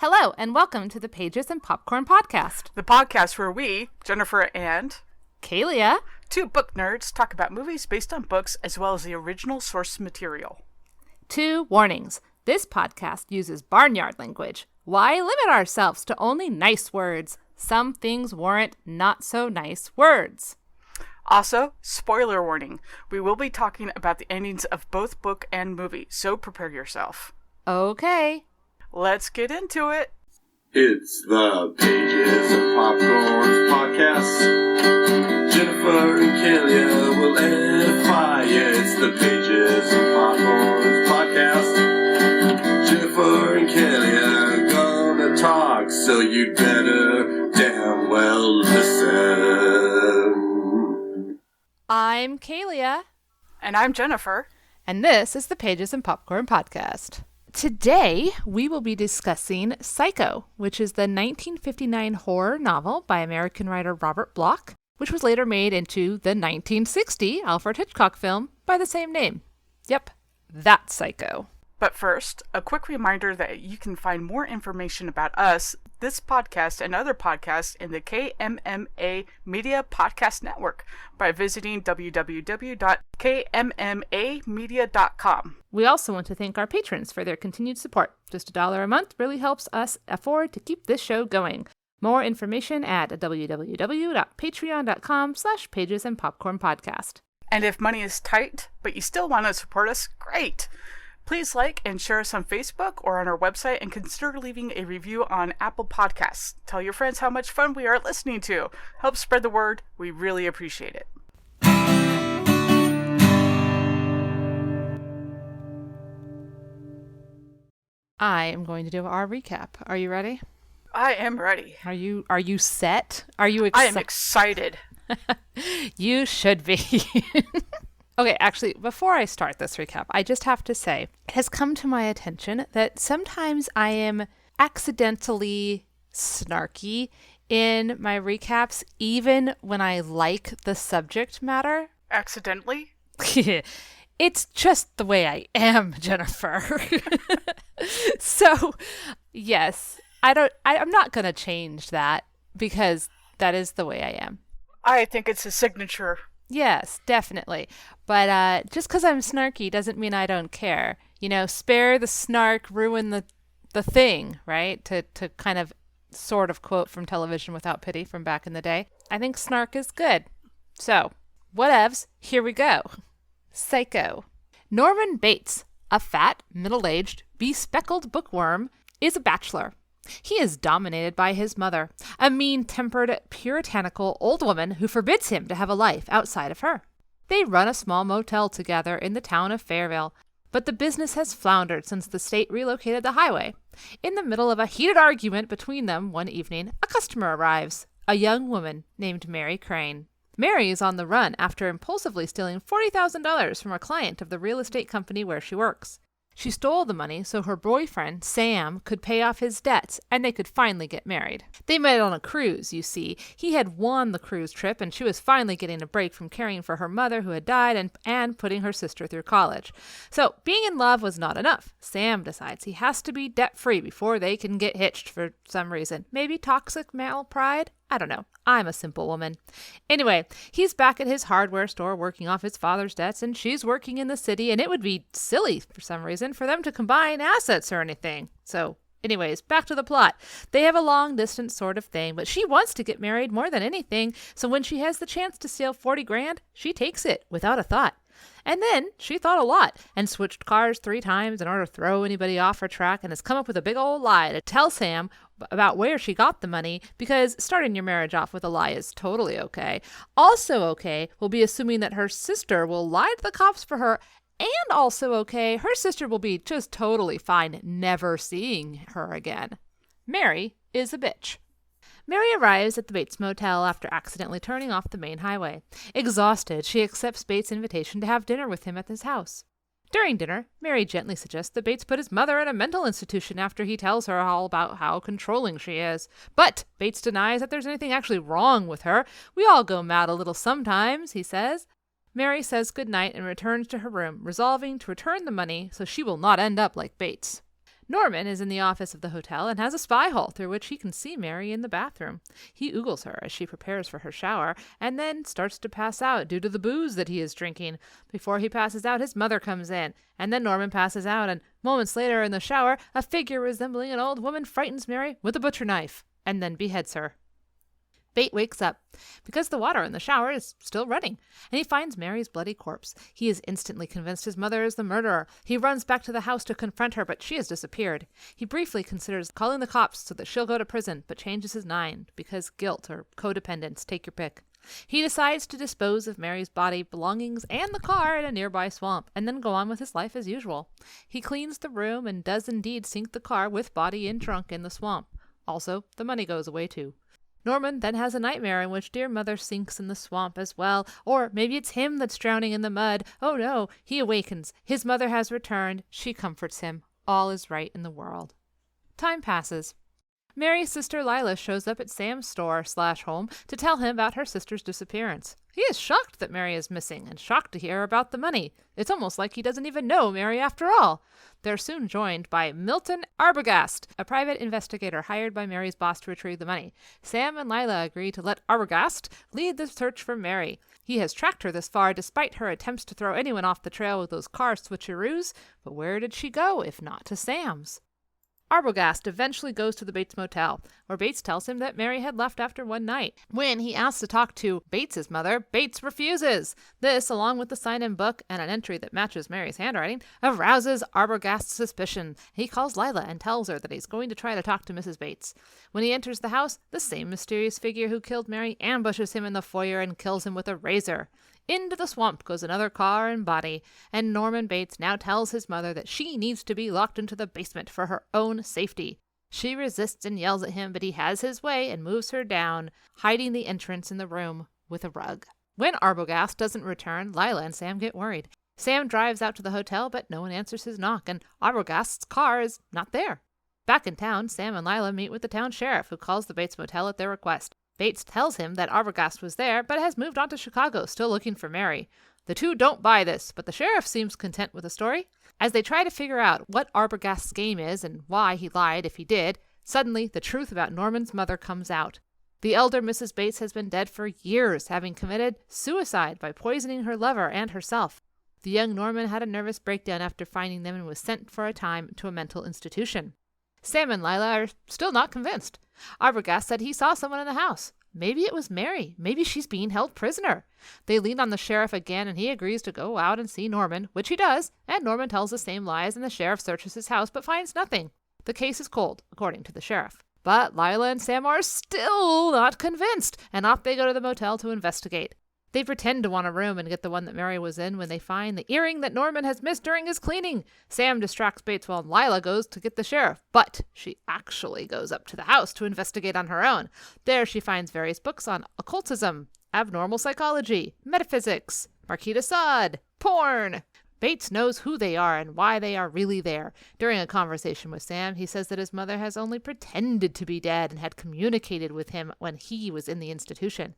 Hello, and welcome to the Pages and Popcorn Podcast. The podcast where we, Jennifer and Kaylia, two book nerds, talk about movies based on books as well as the original source material. 2 warnings. This podcast uses barnyard language. Why limit ourselves to only nice words? Some things warrant not so nice words. Also, spoiler warning. We will be talking about the endings of both book and movie, so prepare yourself. Okay. Let's get into it. It's the Pages and Popcorn Podcast. Jennifer and Kaylia will edify you. It's the Pages and Popcorn Podcast. Jennifer and Kaylia are gonna talk, so you'd better damn well listen. I'm Kaylia. And I'm Jennifer. And this is the Pages and Popcorn Podcast. Today, we will be discussing Psycho, which is the 1959 horror novel by American writer Robert Bloch, which was later made into the 1960 Alfred Hitchcock film by the same name. Yep, that's Psycho. But first, a quick reminder that you can find more information about us, this podcast, and other podcasts in the KMMA Media Podcast Network by visiting www.kmmamedia.com. We also want to thank our patrons for their continued support. Just $1 a month really helps us afford to keep this show going. More information at www.patreon.com/pagesandpopcornpodcast. And if money is tight, but you still want to support us, great! Please like and share us on Facebook or on our website, and consider leaving a review on Apple Podcasts. Tell your friends how much fun we are listening to. Help spread the word. We really appreciate it. I am going to do our recap. Are you ready? I am ready. Are you set? Are you excited? I am excited. You should be. Okay, actually, before I start this recap, I just have to say, it has come to my attention that sometimes I am accidentally snarky in my recaps, even when I like the subject matter. Accidentally? It's just the way I am, Jennifer. So, yes, I'm not going to change that because that is the way I am. I think it's a signature. Yes, definitely. But just because I'm snarky doesn't mean I don't care. You know, spare the snark, ruin the thing, right? To kind of sort of quote from Television Without Pity from back in the day. I think snark is good. So, whatevs, here we go. Psycho. Norman Bates, a fat, middle-aged, bespeckled bookworm, is a bachelor. He is dominated by his mother, a mean-tempered, puritanical old woman who forbids him to have a life outside of her. They run a small motel together in the town of Fairville, but the business has floundered since the state relocated the highway. In the middle of a heated argument between them one evening, a customer arrives, a young woman named Mary Crane. Mary is on the run after impulsively stealing $40,000 from a client of the real estate company where she works. She stole the money so her boyfriend, Sam, could pay off his debts and they could finally get married. They met on a cruise, you see. He had won the cruise trip and she was finally getting a break from caring for her mother who had died and putting her sister through college. So being in love was not enough. Sam decides he has to be debt-free before they can get hitched for some reason. Maybe toxic male pride? I don't know. I'm a simple woman. Anyway, he's back at his hardware store working off his father's debts, and she's working in the city, and it would be silly for some reason for them to combine assets or anything. So, anyways, back to the plot. They have a long-distance sort of thing, but she wants to get married more than anything, so when she has the chance to steal 40 grand, she takes it without a thought. And then she thought a lot and switched cars 3 times in order to throw anybody off her track and has come up with a big old lie to tell Sam about where she got the money, because starting your marriage off with a lie is totally okay. Also okay will be assuming that her sister will lie to the cops for her, and also okay, her sister will be just totally fine never seeing her again. Mary is a bitch. Mary arrives at the Bates Motel after accidentally turning off the main highway. Exhausted, she accepts Bates' invitation to have dinner with him at his house. During dinner, Mary gently suggests that Bates put his mother in a mental institution after he tells her all about how controlling she is. But Bates denies that there's anything actually wrong with her. We all go mad a little sometimes, he says. Mary says goodnight and returns to her room, resolving to return the money so she will not end up like Bates. Norman is in the office of the hotel and has a spy hole through which he can see Mary in the bathroom. He oogles her as she prepares for her shower and then starts to pass out due to the booze that he is drinking. Before he passes out, his mother comes in, and then Norman passes out, and moments later in the shower, a figure resembling an old woman frightens Mary with a butcher knife and then beheads her. Bate wakes up because the water in the shower is still running, and he finds Mary's bloody corpse. He is instantly convinced his mother is the murderer. He runs back to the house to confront her, but she has disappeared. He briefly considers calling the cops so that she'll go to prison, but changes his mind because guilt or codependence, take your pick. He decides to dispose of Mary's body, belongings, and the car in a nearby swamp, and then go on with his life as usual. He cleans the room and does indeed sink the car with body in trunk in the swamp. Also, the money goes away too. Norman then has a nightmare in which dear mother sinks in the swamp as well, or maybe it's him that's drowning in the mud. Oh no, he awakens. His mother has returned. She comforts him. All is right in the world. Time passes. Mary's sister Lila shows up at Sam's store/home to tell him about her sister's disappearance. He is shocked that Mary is missing and shocked to hear about the money. It's almost like he doesn't even know Mary after all. They're soon joined by Milton Arbogast, a private investigator hired by Mary's boss to retrieve the money. Sam and Lila agree to let Arbogast lead the search for Mary. He has tracked her this far despite her attempts to throw anyone off the trail with those car switcheroos, but where did she go if not to Sam's? Arbogast eventually goes to the Bates Motel, where Bates tells him that Mary had left after one night. When he asks to talk to Bates's mother, Bates refuses. This, along with the sign-in book and an entry that matches Mary's handwriting, arouses Arbogast's suspicion. He calls Lila and tells her that he's going to try to talk to Mrs. Bates. When he enters the house, the same mysterious figure who killed Mary ambushes him in the foyer and kills him with a razor. Into the swamp goes another car and body, and Norman Bates now tells his mother that she needs to be locked into the basement for her own safety. She resists and yells at him, but he has his way and moves her down, hiding the entrance in the room with a rug. When Arbogast doesn't return, Lila and Sam get worried. Sam drives out to the hotel, but no one answers his knock, and Arbogast's car is not there. Back in town, Sam and Lila meet with the town sheriff, who calls the Bates Motel at their request. Bates tells him that Arbogast was there, but has moved on to Chicago, still looking for Mary. The two don't buy this, but the sheriff seems content with the story. As they try to figure out what Arbogast's game is and why he lied if he did, suddenly the truth about Norman's mother comes out. The elder Mrs. Bates has been dead for years, having committed suicide by poisoning her lover and herself. The young Norman had a nervous breakdown after finding them and was sent for a time to a mental institution. Sam and Lila are still not convinced. Arbogast said he saw someone in the house. Maybe it was Mary. Maybe she's being held prisoner. They lean on the sheriff again, and he agrees to go out and see Norman, which he does, and Norman tells the same lies, and the sheriff searches his house but finds nothing. The case is cold, according to the sheriff. But Lila and Sam are still not convinced, and off they go to the motel to investigate. They pretend to want a room and get the one that Mary was in when they find the earring that Norman has missed during his cleaning. Sam distracts Bates while Lila goes to get the sheriff, but she actually goes up to the house to investigate on her own. There she finds various books on occultism, abnormal psychology, metaphysics, Marquis de Sade, porn. Bates knows who they are and why they are really there. During a conversation with Sam, he says that his mother has only pretended to be dead and had communicated with him when he was in the institution.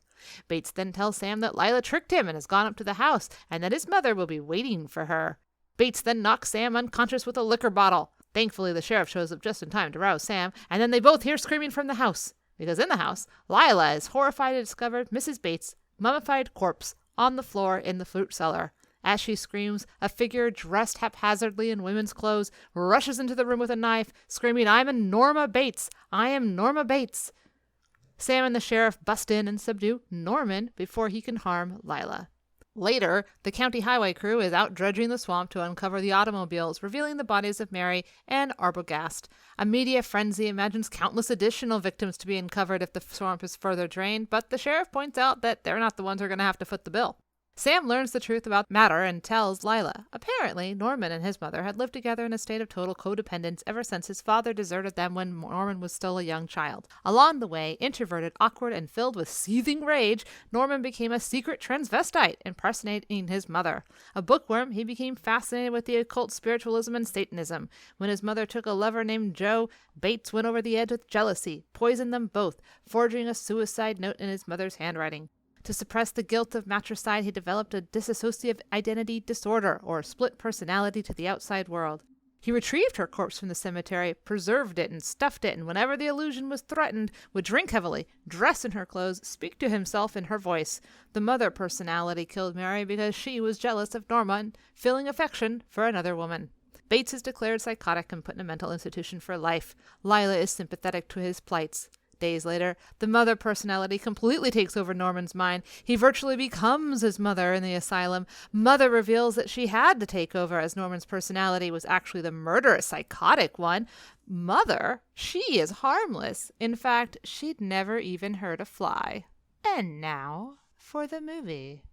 Bates then tells Sam that Lila tricked him and has gone up to the house, and that his mother will be waiting for her. Bates then knocks Sam unconscious with a liquor bottle. Thankfully, the sheriff shows up just in time to rouse Sam, and then they both hear screaming from the house. Because in the house, Lila is horrified to discover Mrs. Bates' mummified corpse on the floor in the fruit cellar. As she screams, a figure dressed haphazardly in women's clothes rushes into the room with a knife, screaming, "I'm Norma Bates! I am Norma Bates!" Sam and the sheriff bust in and subdue Norman before he can harm Lila. Later, the county highway crew is out dredging the swamp to uncover the automobiles, revealing the bodies of Mary and Arbogast. A media frenzy imagines countless additional victims to be uncovered if the swamp is further drained, but the sheriff points out that they're not the ones who are going to have to foot the bill. Sam learns the truth about matter and tells Lila. Apparently, Norman and his mother had lived together in a state of total codependence ever since his father deserted them when Norman was still a young child. Along the way, introverted, awkward, and filled with seething rage, Norman became a secret transvestite, impersonating his mother. A bookworm, he became fascinated with the occult spiritualism and Satanism. When his mother took a lover named Joe, Bates went over the edge with jealousy, poisoned them both, forging a suicide note in his mother's handwriting. To suppress the guilt of matricide, he developed a dissociative identity disorder, or split personality to the outside world. He retrieved her corpse from the cemetery, preserved it, and stuffed it, and whenever the illusion was threatened, would drink heavily, dress in her clothes, speak to himself in her voice. The mother personality killed Mary because she was jealous of Norma and feeling affection for another woman. Bates is declared psychotic and put in a mental institution for life. Lila is sympathetic to his plights. Days later, the mother personality completely takes over Norman's mind. He virtually becomes his mother in the asylum. Mother reveals that she had to take over as Norman's personality was actually the murderous, psychotic one. Mother, she is harmless. In fact, she'd never even hurt a fly. And now for the movie.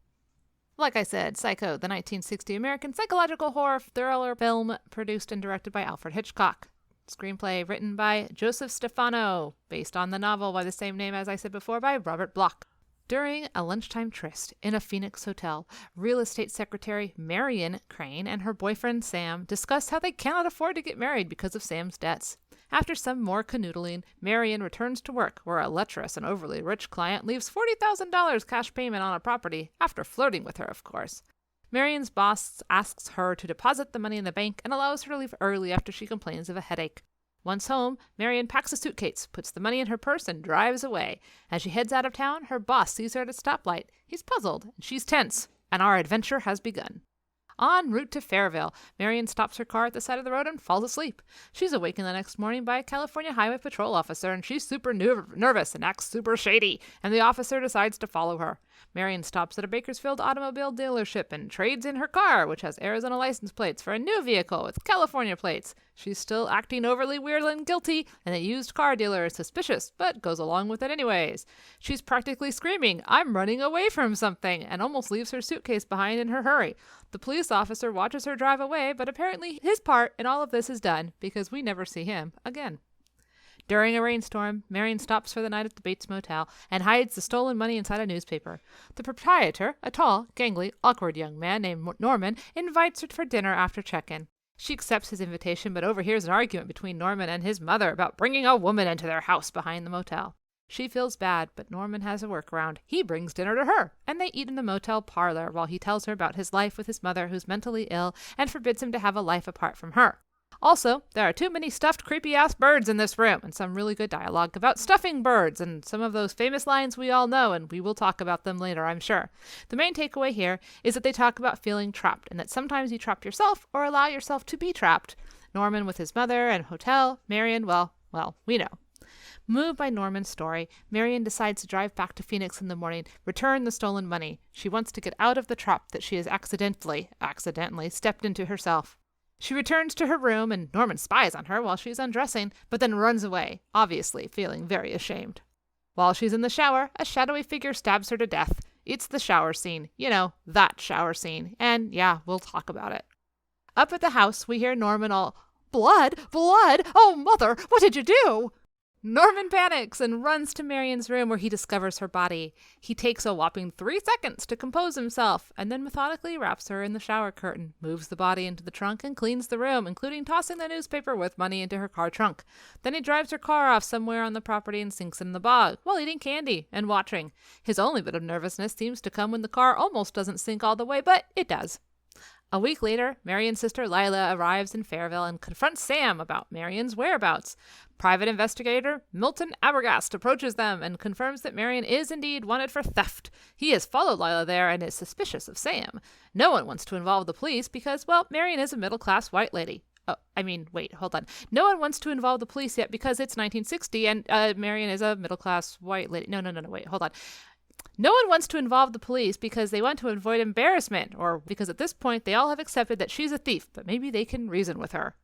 Like I said, Psycho, the 1960 American psychological horror thriller film produced and directed by Alfred Hitchcock. Screenplay written by Joseph Stefano, based on the novel by the same name as I said before by Robert Bloch. During a lunchtime tryst in a Phoenix hotel, real estate secretary Marion Crane and her boyfriend Sam discuss how they cannot afford to get married because of Sam's debts. After some more canoodling, Marion returns to work, where a lecherous and overly rich client leaves $40,000 cash payment on a property, after flirting with her, of course. Marion's boss asks her to deposit the money in the bank and allows her to leave early after she complains of a headache. Once home, Marion packs a suitcase, puts the money in her purse, and drives away. As she heads out of town, her boss sees her at a stoplight. He's puzzled, and she's tense, and our adventure has begun. En route to Fairville, Marion stops her car at the side of the road and falls asleep. She's awakened the next morning by a California Highway Patrol officer, and she's super nervous and acts super shady, and the officer decides to follow her. Marion stops at a Bakersfield automobile dealership and trades in her car, which has Arizona license plates, for a new vehicle with California plates. She's still acting overly weird and guilty, and the used car dealer is suspicious, but goes along with it anyways. She's practically screaming, "I'm running away from something," and almost leaves her suitcase behind in her hurry. The police officer watches her drive away, but apparently his part in all of this is done, because we never see him again. During a rainstorm, Marion stops for the night at the Bates Motel and hides the stolen money inside a newspaper. The proprietor, a tall, gangly, awkward young man named Norman, invites her for dinner after check-in. She accepts his invitation but overhears an argument between Norman and his mother about bringing a woman into their house behind the motel. She feels bad, but Norman has a workaround. He brings dinner to her, and they eat in the motel parlor while he tells her about his life with his mother, who's mentally ill, and forbids him to have a life apart from her. Also, there are too many stuffed creepy-ass birds in this room, and some really good dialogue about stuffing birds, and some of those famous lines we all know, and we will talk about them later, I'm sure. The main takeaway here is that they talk about feeling trapped, and that sometimes you trap yourself or allow yourself to be trapped. Norman with his mother and hotel, Marion, well, we know. Moved by Norman's story, Marion decides to drive back to Phoenix in the morning, return the stolen money. She wants to get out of the trap that she has accidentally stepped into herself. She returns to her room, and Norman spies on her while she's undressing, but then runs away, obviously feeling very ashamed. While she's in the shower, a shadowy figure stabs her to death. It's the shower scene. You know, that shower scene. And yeah, we'll talk about it. Up at the house, we hear Norman all, "Blood! Blood! Oh, Mother, what did you do?" Norman panics and runs to Marion's room where he discovers her body. He takes a whopping 3 seconds to compose himself and then methodically wraps her in the shower curtain, moves the body into the trunk, and cleans the room, including tossing the newspaper with money into her car trunk. Then he drives her car off somewhere on the property and sinks in the bog while eating candy and watching. His only bit of nervousness seems to come when the car almost doesn't sink all the way, but it does. A week later, Marion's sister Lila arrives in Fairville and confronts Sam about Marion's whereabouts. Private investigator Milton Abergast approaches them and confirms that Marion is indeed wanted for theft. He has followed Lila there and is suspicious of Sam. No one wants to involve the police because, well, Marion is a middle-class white lady. Hold on. No one wants to involve the police yet because it's 1960 and Marion is a middle-class white lady. No, wait, hold on. No one wants to involve the police because they want to avoid embarrassment, or because at this point they all have accepted that she's a thief, but maybe they can reason with her.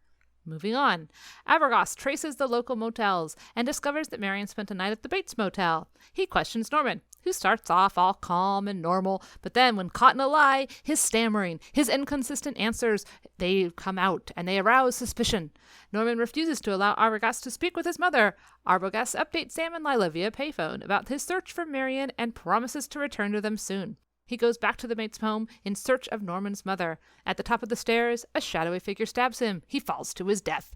Moving on. Abergast traces the local motels and discovers that Marion spent a night at the Bates Motel. He questions Norman, who starts off all calm and normal, but then when caught in a lie, his stammering, his inconsistent answers, they come out and they arouse suspicion. Norman refuses to allow Abergast to speak with his mother. Abergast updates Sam and Lila via payphone about his search for Marion and promises to return to them soon. He goes back to the Bates home in search of Norman's mother. At the top of the stairs, a shadowy figure stabs him. He falls to his death.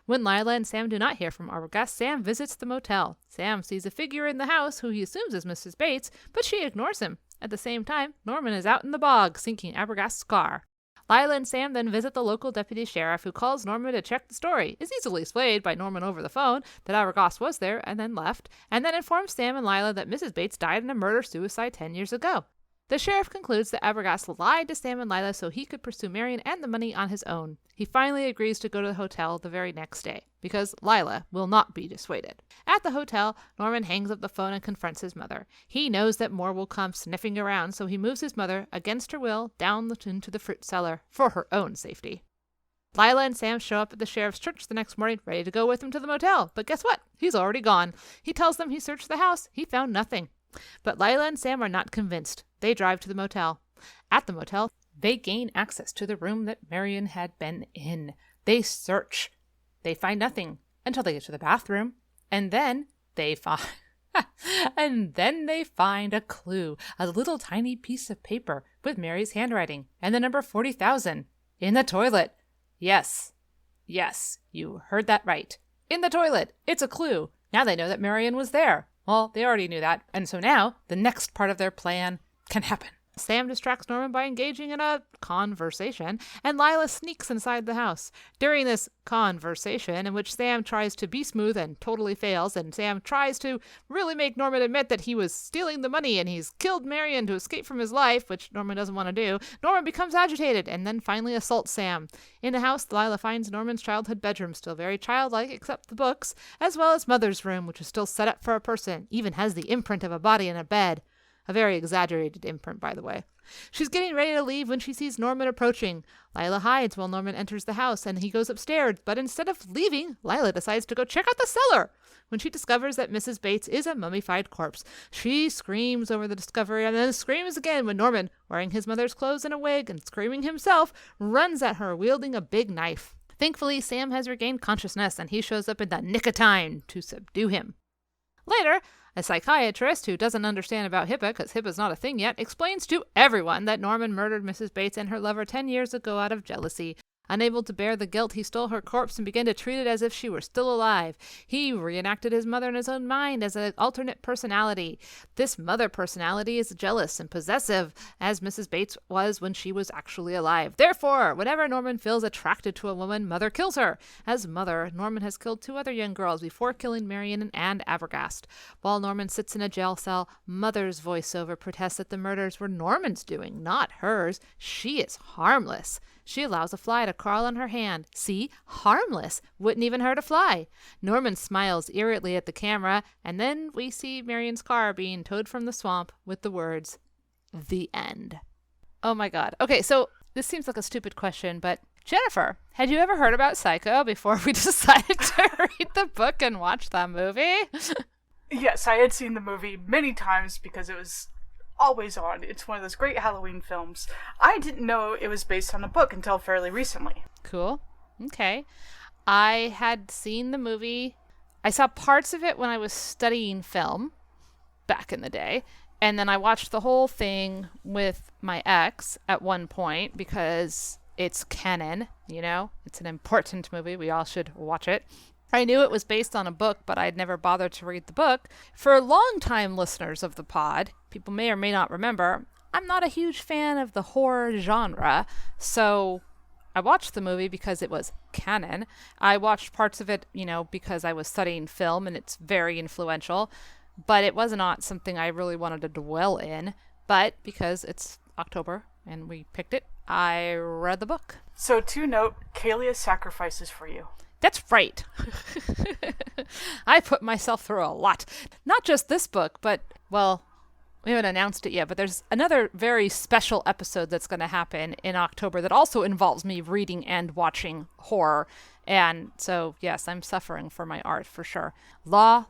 When Lila and Sam do not hear from Abergast, Sam visits the motel. Sam sees a figure in the house who he assumes is Mrs. Bates, but she ignores him. At the same time, Norman is out in the bog, sinking Abergast's car. Lila and Sam then visit the local deputy sheriff, who calls Norman to check the story, is easily swayed by Norman over the phone that Arbogast was there and then left, and then informs Sam and Lila that Mrs. Bates died in a murder-suicide 10 years ago. The sheriff concludes that Arbogast lied to Sam and Lila so he could pursue Marion and the money on his own. He finally agrees to go to the hotel the very next day, because Lila will not be dissuaded. At the hotel, Norman hangs up the phone and confronts his mother. He knows that more will come sniffing around, so he moves his mother, against her will, down into the fruit cellar for her own safety. Lila and Sam show up at the sheriff's church the next morning, ready to go with him to the motel. But guess what? He's already gone. He tells them he searched the house. He found nothing. But Lila and Sam are not convinced. They drive to the motel. At the motel, they gain access to the room that Marion had been in. They search. They find nothing until they get to the bathroom. And then they find... and they find a clue, a little tiny piece of paper with Mary's handwriting and the number 40,000 in the toilet. Yes, you heard that right. In the toilet. It's a clue. Now they know that Marion was there. Well, they already knew that. And so now the next part of their plan can happen. Sam distracts Norman by engaging in a conversation, and Lila sneaks inside the house. During this conversation, in which Sam tries to be smooth and totally fails, and Sam tries to really make Norman admit that he was stealing the money and he's killed Marion to escape from his life, which Norman doesn't want to do, Norman becomes agitated and then finally assaults Sam. In the house, Lila finds Norman's childhood bedroom, still very childlike except the books, as well as Mother's room, which is still set up for a person, even has the imprint of a body in a bed. A very exaggerated imprint, by the way. She's getting ready to leave when she sees Norman approaching. Lila hides while Norman enters the house, and he goes upstairs. But instead of leaving, Lila decides to go check out the cellar. When she discovers that Mrs. Bates is a mummified corpse, she screams over the discovery and then screams again when Norman, wearing his mother's clothes and a wig and screaming himself, runs at her wielding a big knife. Thankfully, Sam has regained consciousness, and he shows up in the nick of time to subdue him. Later, a psychiatrist who doesn't understand about HIPAA, because HIPAA's not a thing yet, explains to everyone that Norman murdered Mrs. Bates and her lover 10 years ago out of jealousy. Unable to bear the guilt, he stole her corpse and began to treat it as if she were still alive. He reenacted his mother in his own mind as an alternate personality. This mother personality is jealous and possessive, as Mrs. Bates was when she was actually alive. Therefore, whenever Norman feels attracted to a woman, Mother kills her. As Mother, Norman has killed 2 other young girls before killing Marion and Arbogast. While Norman sits in a jail cell, Mother's voiceover protests that the murders were Norman's doing, not hers. She is harmless. She allows a fly to crawl on her hand. See? Harmless. Wouldn't even hurt a fly. Norman smiles irritably at the camera, and then we see Marion's car being towed from the swamp with the words, "The end." Oh my god. Okay, so this seems like a stupid question, but Jennifer, had you ever heard about Psycho before we decided to read the book and watch that movie? Yes, I had seen the movie many times because it was always on. It's one of those great Halloween films. I didn't know it was based on a book until fairly recently. Cool. Okay. I had seen the movie. I saw parts of it when I was studying film back in the day. And then I watched the whole thing with my ex at one point because it's canon, you know? It's an important movie. We all should watch it. I knew it was based on a book, but I'd never bothered to read the book. For long-time listeners of the pod, people may or may not remember, I'm not a huge fan of the horror genre, so I watched the movie because it was canon. I watched parts of it, because I was studying film, and it's very influential, but it was not something I really wanted to dwell in. But because it's October and we picked it, I read the book. So to note, Kaylia sacrifices for you. That's right. I put myself through a lot. Not just this book, but, well, we haven't announced it yet, but there's another very special episode that's going to happen in October that also involves me reading and watching horror. And so, yes, I'm suffering for my art for sure. La.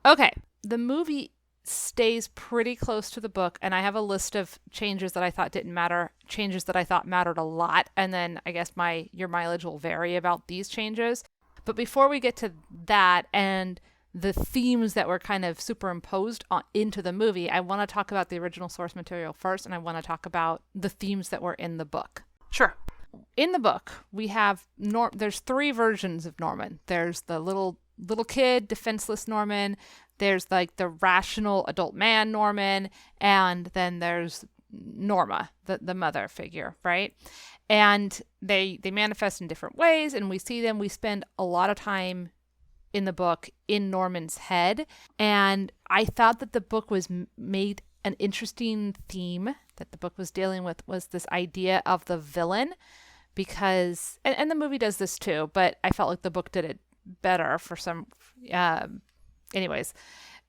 Okay, the movie stays pretty close to the book, and I have a list of changes that I thought didn't matter, changes that I thought mattered a lot, and then I guess your mileage will vary about these changes. But before we get to that and the themes that were kind of superimposed into the movie, I want to talk about the original source material first, and I want to talk about the themes that were in the book. Sure. In the book, we have there's 3 versions of Norman. There's the little kid, defenseless Norman. There's like the rational adult man Norman, and then there's Norma, the mother figure, right? And they manifest in different ways, and we see them. We spend a lot of time in the book in Norman's head. And I thought that the book was made an interesting theme that the book was dealing with was this idea of the villain, because, and the movie does this too, but I felt like the book did it better for some, anyways.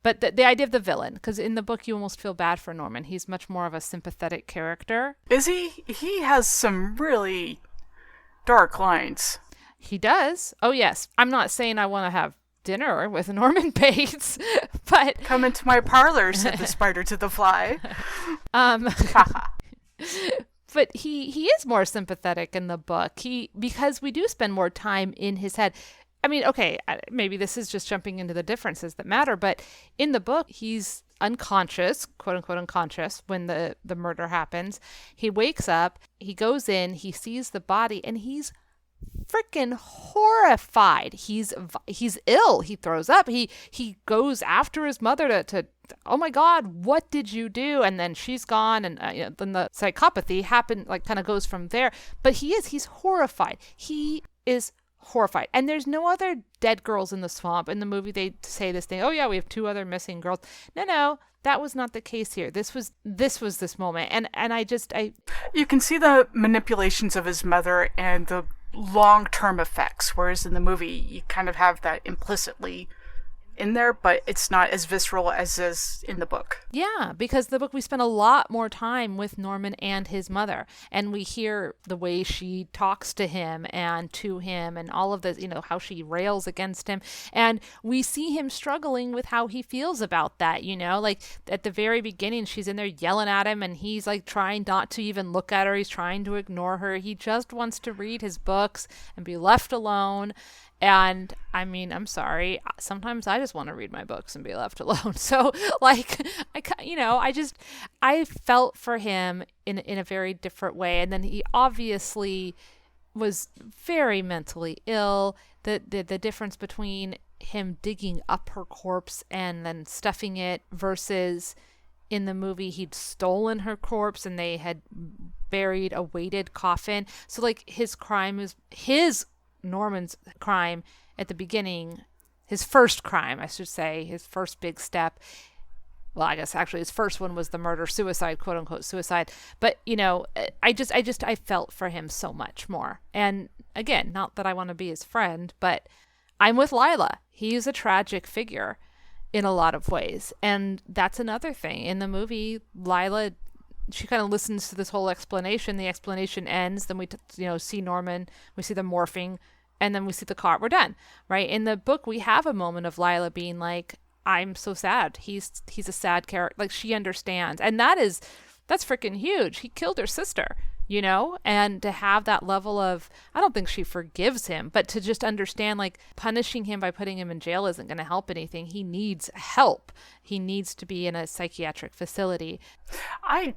But the idea of the villain, because in the book you almost feel bad for Norman. He's much more of a sympathetic character. Is he? He has some really dark lines. He does. Oh, yes. I'm not saying I want to have dinner with Norman Bates, but... Come into my parlor, said the spider to the fly. But he is more sympathetic in the book. Because we do spend more time in his head. I mean, okay, maybe this is just jumping into the differences that matter, but in the book, he's unconscious, quote unquote unconscious, when the murder happens. He wakes up, he goes in, he sees the body, and he's freaking horrified. He's ill. He throws up. He goes after his mother to oh my God, what did you do? And then she's gone, and then the psychopathy happened, like kind of goes from there. But he's horrified. He is horrified. And there's no other dead girls in the swamp. In the movie, they say this thing, oh yeah, we have 2 other missing girls. No, that was not the case here. This was this moment. And I You can see the manipulations of his mother and the long-term effects, whereas in the movie, you kind of have that implicitly in there, but it's not as visceral as is in the book. Yeah, because the book, we spend a lot more time with Norman and his mother, and we hear the way she talks to him and to him and all of this, how she rails against him, and we see him struggling with how he feels about that, like at the very beginning, she's in there yelling at him, and he's like trying not to even look at her. He's trying to ignore her. He just wants to read his books and be left alone. And I mean, I'm sorry, sometimes I just want to read my books and be left alone. So like, I felt for him in a very different way. And then he obviously was very mentally ill. The difference between him digging up her corpse and then stuffing it versus in the movie, he'd stolen her corpse and they had buried a weighted coffin. So like Norman's crime at the beginning, his first crime, I should say, his first big step. Well, I guess actually his first one was the murder-suicide, quote-unquote suicide. But, I felt for him so much more. And again, not that I want to be his friend, but I'm with Lila. He's a tragic figure in a lot of ways. And that's another thing. In the movie, Lila, she kind of listens to this whole explanation. The explanation ends. Then we, see Norman. We see them morphing, and then we see the car. We're done, right? In the book, we have a moment of Lila being like, "I'm so sad. He's a sad character." Like she understands, and that's freaking huge. He killed her sister, and to have that level of, I don't think she forgives him, but to just understand, like punishing him by putting him in jail isn't going to help anything. He needs help. He needs to be in a psychiatric facility. I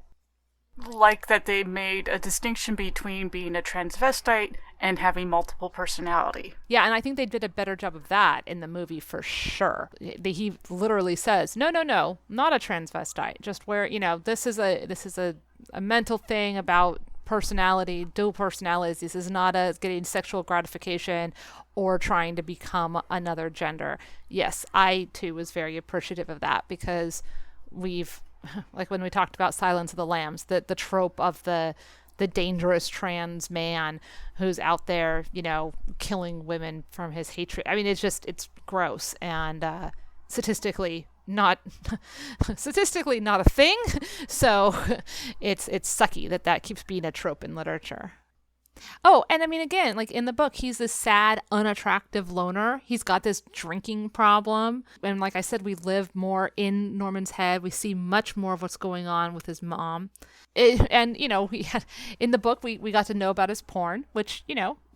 like that they made a distinction between being a transvestite and having multiple personality. Yeah, and I think they did a better job of that in the movie for sure. He literally says, no, not a transvestite. Just where, this is a mental thing about personality, dual personalities. This is not getting sexual gratification or trying to become another gender. Yes, I too was very appreciative of that, because like when we talked about Silence of the Lambs, the trope of the dangerous trans man who's out there, killing women from his hatred. I mean, it's gross and statistically not a thing. So it's sucky that keeps being a trope in literature. Oh, and I mean, again, like in the book, he's this sad, unattractive loner. He's got this drinking problem. And like I said, we live more in Norman's head. We see much more of what's going on with his mom. In the book, we got to know about his porn, which,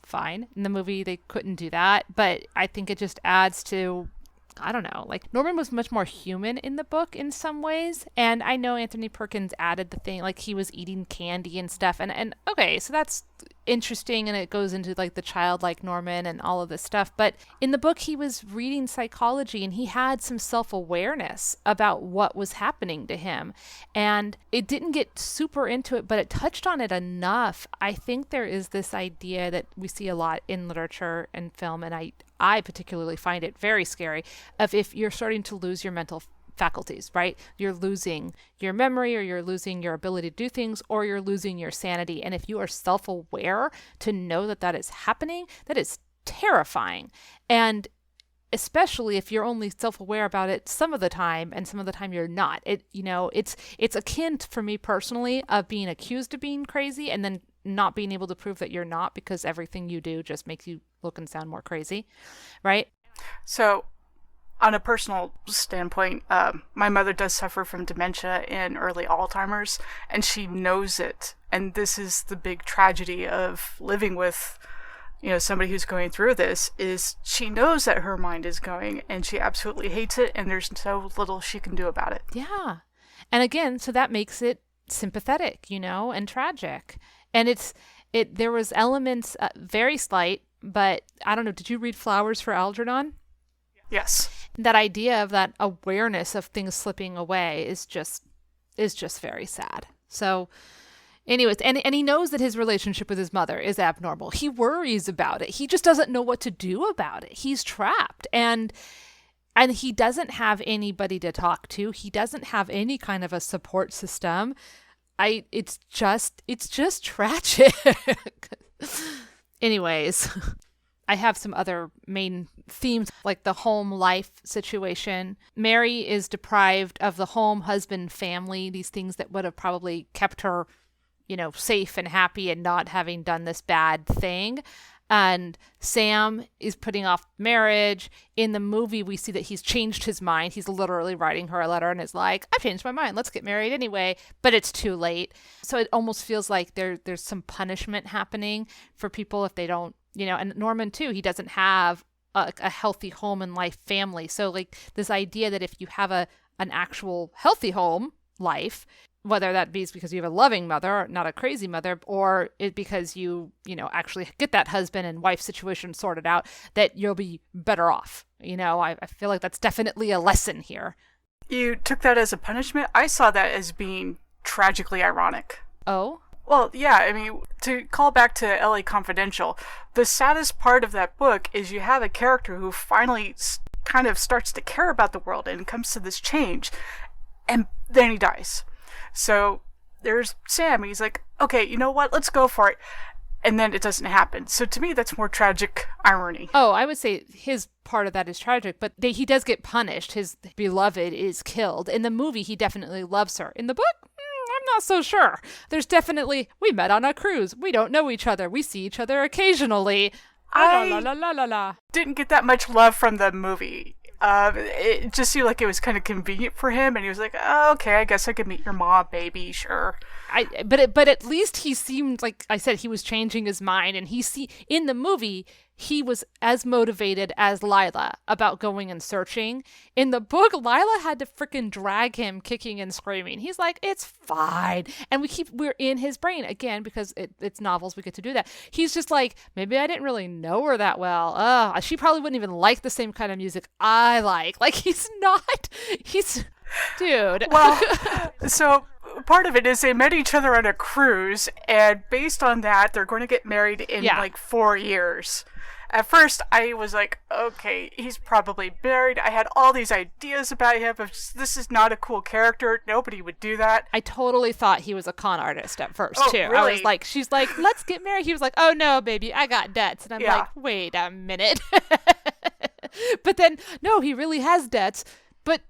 fine. In the movie, they couldn't do that. But I think it just adds to, I don't know, like Norman was much more human in the book in some ways. And I know Anthony Perkins added the thing, like he was eating candy and stuff. And okay, so that's interesting, and it goes into like the childlike Norman and all of this stuff. But in the book, he was reading psychology, and he had some self-awareness about what was happening to him. And it didn't get super into it, but it touched on it enough. I think there is this idea that we see a lot in literature and film, and I particularly find it very scary, of if you're starting to lose your mental faculties, right? You're losing your memory, or you're losing your ability to do things, or you're losing your sanity. And if you are self-aware to know that that is happening, that is terrifying. And especially if you're only self-aware about it some of the time, and some of the time you're not. It's akin for me personally of being accused of being crazy and then not being able to prove that you're not, because everything you do just makes you look and sound more crazy, right? So on a personal standpoint, my mother does suffer from dementia and early Alzheimer's, and she knows it. And this is the big tragedy of living with, somebody who's going through this, is she knows that her mind is going, and she absolutely hates it, and there's so little she can do about it. Yeah. And again, so that makes it sympathetic, and tragic. And there was elements, very slight, but I don't know, did you read Flowers for Algernon? Yes. That idea of that awareness of things slipping away is just very sad. So anyways, and he knows that his relationship with his mother is abnormal. He worries about it. He just doesn't know what to do about it. He's trapped, and he doesn't have anybody to talk to. He doesn't have any kind of a support system. It's just tragic. Anyways, I have some other main themes, like the home life situation. Mary is deprived of the home, husband, family, these things that would have probably kept her, safe and happy and not having done this bad thing. And Sam is putting off marriage. In the movie, we see that he's changed his mind. He's literally writing her a letter and is like, I've changed my mind. Let's get married anyway. But it's too late. So it almost feels like there's some punishment happening for people if they don't, and Norman too, he doesn't have a healthy home and life family. So like this idea that if you have an actual healthy home life, whether that be because you have a loving mother, not a crazy mother, or it because you actually get that husband and wife situation sorted out, that you'll be better off. I feel like that's definitely a lesson here. You took that as a punishment? I saw that as being tragically ironic. Oh? Well, yeah, I mean, to call back to LA Confidential, the saddest part of that book is you have a character who finally kind of starts to care about the world and comes to this change, and then he dies. So there's Sam. He's like, okay, you know what? Let's go for it. And then it doesn't happen. So to me, that's more tragic irony. Oh, I would say his part of that is tragic, but he does get punished. His beloved is killed. In the movie, he definitely loves her. In the book, I'm not so sure. There's definitely, we met on a cruise. We don't know each other. We see each other occasionally. I didn't get that much love from the movie. It just seemed like it was kind of convenient for him, and he was like, oh, okay, I guess I could meet your mom, baby, sure. But at least he seemed, like I said, he was changing his mind, and in the movie, he was as motivated as Lila about going and searching. In the book, Lila had to freaking drag him kicking and screaming. He's like, it's fine. And we're in his brain again, because it's novels. We get to do that. He's just like, maybe I didn't really know her that well. She probably wouldn't even like the same kind of music I like. Like, dude. Well, so part of it is they met each other on a cruise, and based on that, they're going to get married in like 4 years. At first, I was like, okay, he's probably married. I had all these ideas about him. This is not a cool character. Nobody would do that. I totally thought he was a con artist at first, too. Really? I was like, she's like, let's get married. He was like, oh, no, baby, I got debts. And I'm like, wait a minute. But then, no, he really has debts. But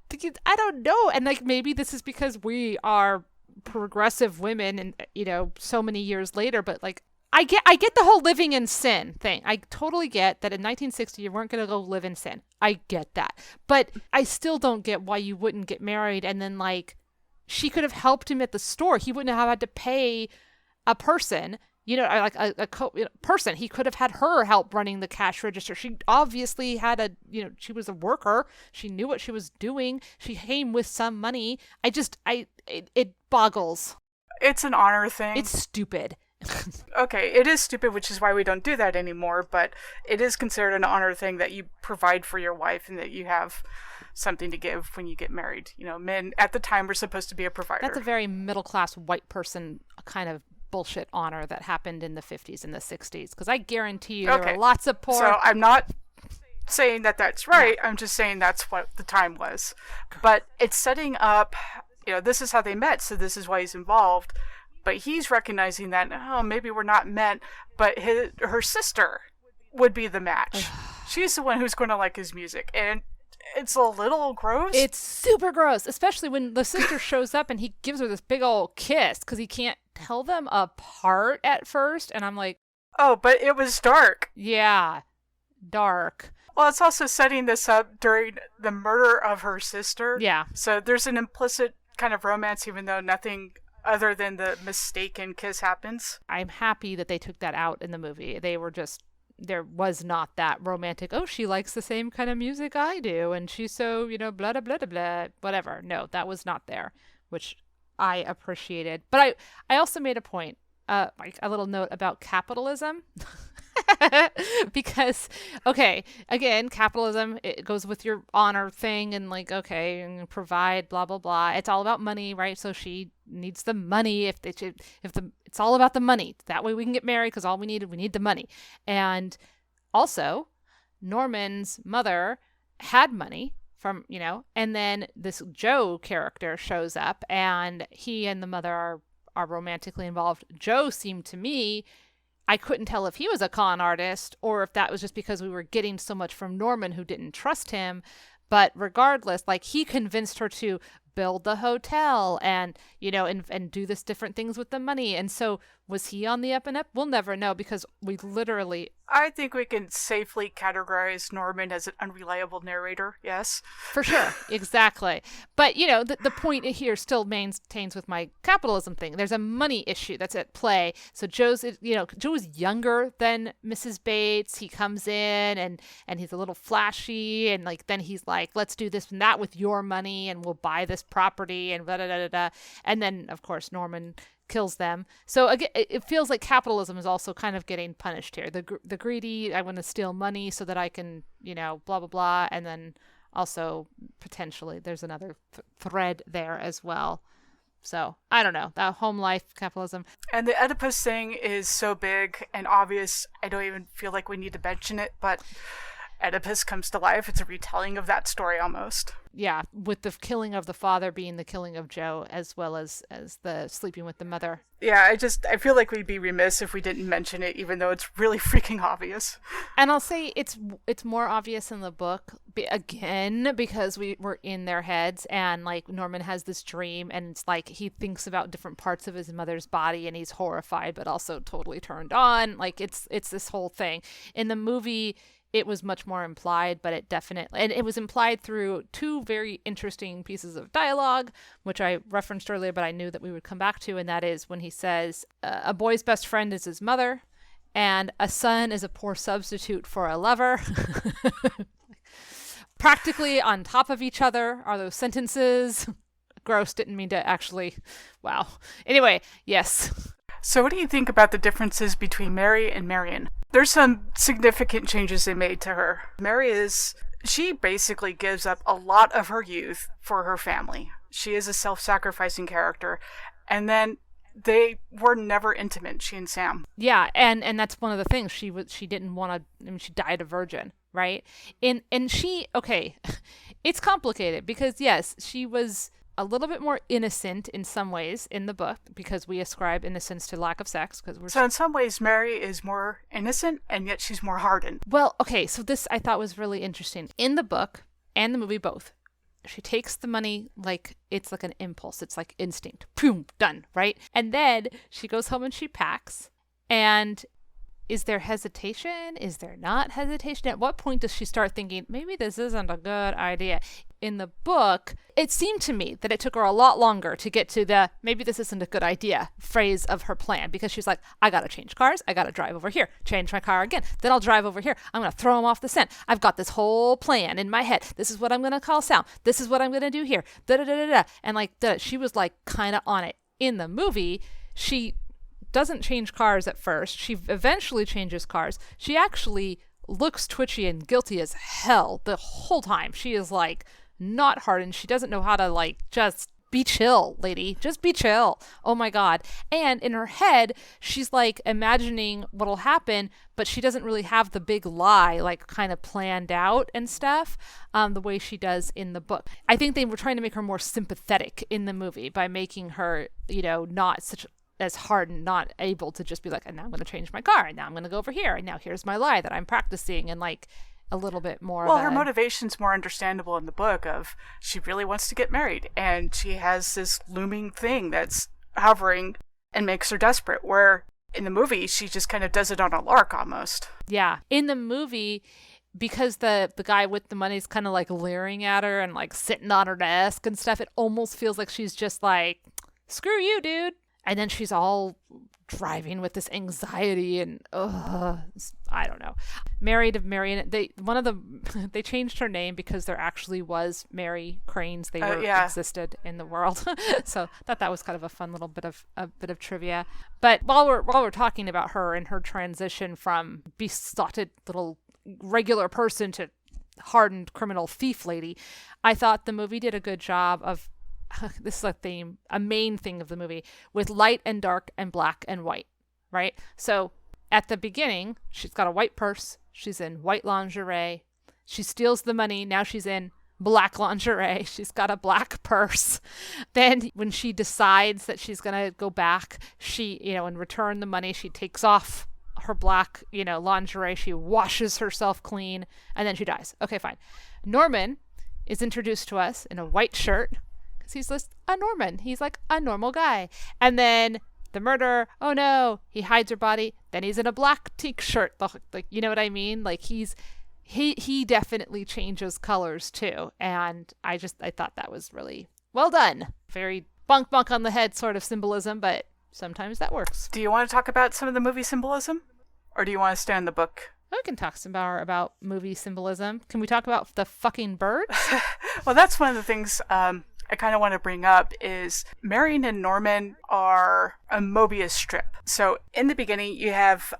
I don't know. And like, maybe this is because we are progressive women and, so many years later. But like, I get the whole living in sin thing. I totally get that in 1960 you weren't going to go live in sin. I get that. But I still don't get why you wouldn't get married, and then like she could have helped him at the store. He wouldn't have had to pay a person, like a person. He could have had her help running the cash register. She obviously had she was a worker. She knew what she was doing. She came with some money. It boggles. It's an honor thing. It's stupid. Okay, it is stupid, which is why we don't do that anymore, but it is considered an honor thing that you provide for your wife and that you have something to give when you get married. You know, men at the time were supposed to be a provider. That's a very middle-class white person kind of bullshit honor that happened in the 50s and the 60s, because I guarantee you there were lots of poor... So I'm not saying that that's right. I'm just saying that's what the time was. But it's setting up, you know, this is how they met, so this is why he's involved. But he's recognizing that, oh, maybe we're not meant, but her sister would be the match. She's the one who's going to like his music. And it's a little gross. It's super gross, especially when the sister shows up and he gives her this big old kiss because he can't tell them apart at first. And I'm like, oh, but it was dark. Yeah, dark. Well, it's also setting this up during the murder of her sister. Yeah. So there's an implicit kind of romance, even though nothing other than the mistaken kiss happens. I'm happy that they took that out in the movie. There was not that romantic, oh, she likes the same kind of music I do, and she's so, you know, blah, blah, blah, blah, whatever. No, that was not there, which I appreciated. But I also made a point, like a little note about capitalism. Because, okay, again, capitalism, it goes with your honor thing and like, okay, and provide, blah, blah, blah. It's all about money, right? So she needs the money. It's all about the money. That way we can get married because we need the money. And also, Norman's mother had money from, you know, and then this Joe character shows up and he and the mother are romantically involved. Joe seemed to me, I couldn't tell if he was a con artist or if that was just because we were getting so much from Norman who didn't trust him. But regardless, like he convinced her to build the hotel and, you know, and do this different things with the money. And so was he on the up and up? We'll never know because we literally... I think we can safely categorize Norman as an unreliable narrator, yes. For sure, exactly. But, you know, the point here still maintains with my capitalism thing. There's a money issue that's at play. So Joe is younger than Mrs. Bates. He comes in and he's a little flashy and like then he's like, let's do this and that with your money and we'll buy this property and da da da da. And then, of course, Norman kills them. So again, it feels like capitalism is also kind of getting punished here. The greedy, I want to steal money so that I can, you know, blah, blah, blah. And then also potentially there's another thread there as well. So I don't know, that home life capitalism. And the Oedipus thing is so big and obvious. I don't even feel like we need to mention it, but Oedipus comes to life. It's a retelling of that story almost. Yeah, with the killing of the father being the killing of Joe as well as the sleeping with the mother. Yeah, I feel like we'd be remiss if we didn't mention it, even though it's really freaking obvious. And I'll say it's more obvious in the book, again, because we're in their heads and like Norman has this dream and it's like he thinks about different parts of his mother's body and he's horrified but also totally turned on. Like it's this whole thing. In the movie, it was much more implied, but it was implied through two very interesting pieces of dialogue, which I referenced earlier, but I knew that we would come back to. And that is when he says, a boy's best friend is his mother and a son is a poor substitute for a lover. Practically on top of each other are those sentences. Gross, didn't mean to actually, wow. Anyway, yes. So what do you think about the differences between Mary and Marion? There's some significant changes they made to her. Mary she basically gives up a lot of her youth for her family. She is a self-sacrificing character. And then they were never intimate, she and Sam. Yeah, and that's one of the things. She didn't want to, I mean, she died a virgin, right? And she, okay, it's complicated because yes, she was a little bit more innocent in some ways in the book because we ascribe innocence to lack of sex. So in some ways, Mary is more innocent and yet she's more hardened. Well, okay, so this I thought was really interesting. In the book and the movie both, she takes the money like it's like an impulse. It's like instinct. Boom, done, right? And then she goes home and she packs. And is there hesitation? Is there not hesitation? At what point does she start thinking, maybe this isn't a good idea? In the book, it seemed to me that it took her a lot longer to get to the maybe this isn't a good idea phrase of her plan because she's like, I got to change cars. I got to drive over here, change my car again. Then I'll drive over here. I'm going to throw him off the scent. I've got this whole plan in my head. This is what I'm going to call Sal. This is what I'm going to do here. Da da da da da. And like she was like kind of on it. In the movie, she doesn't change cars at first. She eventually changes cars. She actually looks twitchy and guilty as hell the whole time. She is like not hardened. She doesn't know how to like just be chill, lady. Just be chill. Oh my God. And in her head, she's like imagining what'll happen, but she doesn't really have the big lie like kind of planned out and stuff the way she does in the book. I think they were trying to make her more sympathetic in the movie by making her, you know, not such as hardened, not able to just be like, and now I'm going to change my car, and now I'm going to go over here, and now here's my lie that I'm practicing, and like a little bit more. Well, her motivation's more understandable in the book of she really wants to get married, and she has this looming thing that's hovering and makes her desperate, where in the movie she just kind of does it on a lark almost. Yeah. In the movie, because the guy with the money's kind of like leering at her and like sitting on her desk and stuff, it almost feels like she's just like, screw you, dude. And then she's all driving with this anxiety and I don't know. Married to Marion, they changed her name because there actually was Mary Cranes. They existed in the world. So thought that was kind of a fun little bit of trivia. But while we're talking about her and her transition from besotted little regular person to hardened criminal thief lady, I thought the movie did a good job of this is a main thing of the movie, with light and dark and black and white, right? So at the beginning, she's got a white purse. She's in white lingerie. She steals the money. Now she's in black lingerie. She's got a black purse. Then when she decides that she's going to go back, she, and return the money, she takes off her black, lingerie. She washes herself clean, and then she dies. Okay, fine. Norman is introduced to us in a white shirt. He's just a Norman. He's like a normal guy. And then the murderer, oh no, he hides her body. Then he's in a black t-shirt. Like, you know what I mean? Like he definitely changes colors too. And I thought that was really well done. Very bunk on the head sort of symbolism, but sometimes that works. Do you want to talk about some of the movie symbolism? Or do you want to stay on the book? We can talk some more about movie symbolism. Can we talk about the fucking birds? Well, that's one of the things I kind of want to bring up is Marion and Norman are a Mobius strip. So in the beginning, you have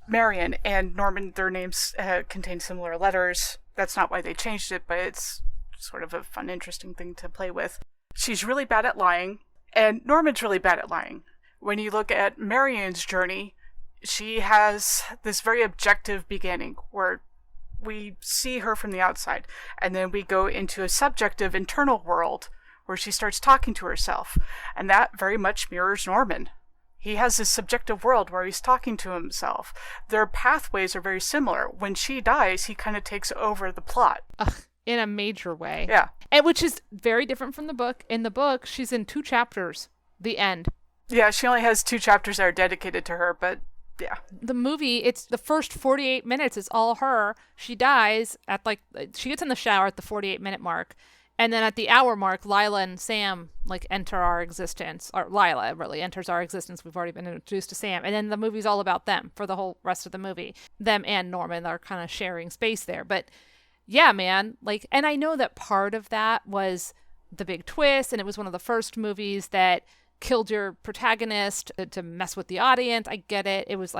Marion and Norman. Their names contain similar letters. That's not why they changed it, but it's sort of a fun, interesting thing to play with. She's really bad at lying, and Norman's really bad at lying. When you look at Marion's journey, she has this very objective beginning where we see her from the outside, and then we go into a subjective internal world where she starts talking to herself, and that very much mirrors Norman. He has this subjective world where he's talking to himself. Their pathways are very similar. When she dies, he kind of takes over the plot. In a major way. Yeah. And which is very different from the book. In the book, she's in 2 chapters. The end. Yeah, she only has 2 chapters that are dedicated to her, but yeah. The movie, it's the first 48 minutes is all her. She dies at she gets in the shower at the 48-minute mark. And then at the hour mark, Lila and Sam enter our existence, or Lila really enters our existence. We've already been introduced to Sam. And then the movie's all about them for the whole rest of the movie. Them and Norman are kind of sharing space there. But yeah, man, and I know that part of that was the big twist, and it was one of the first movies that killed your protagonist to mess with the audience. I get it. It was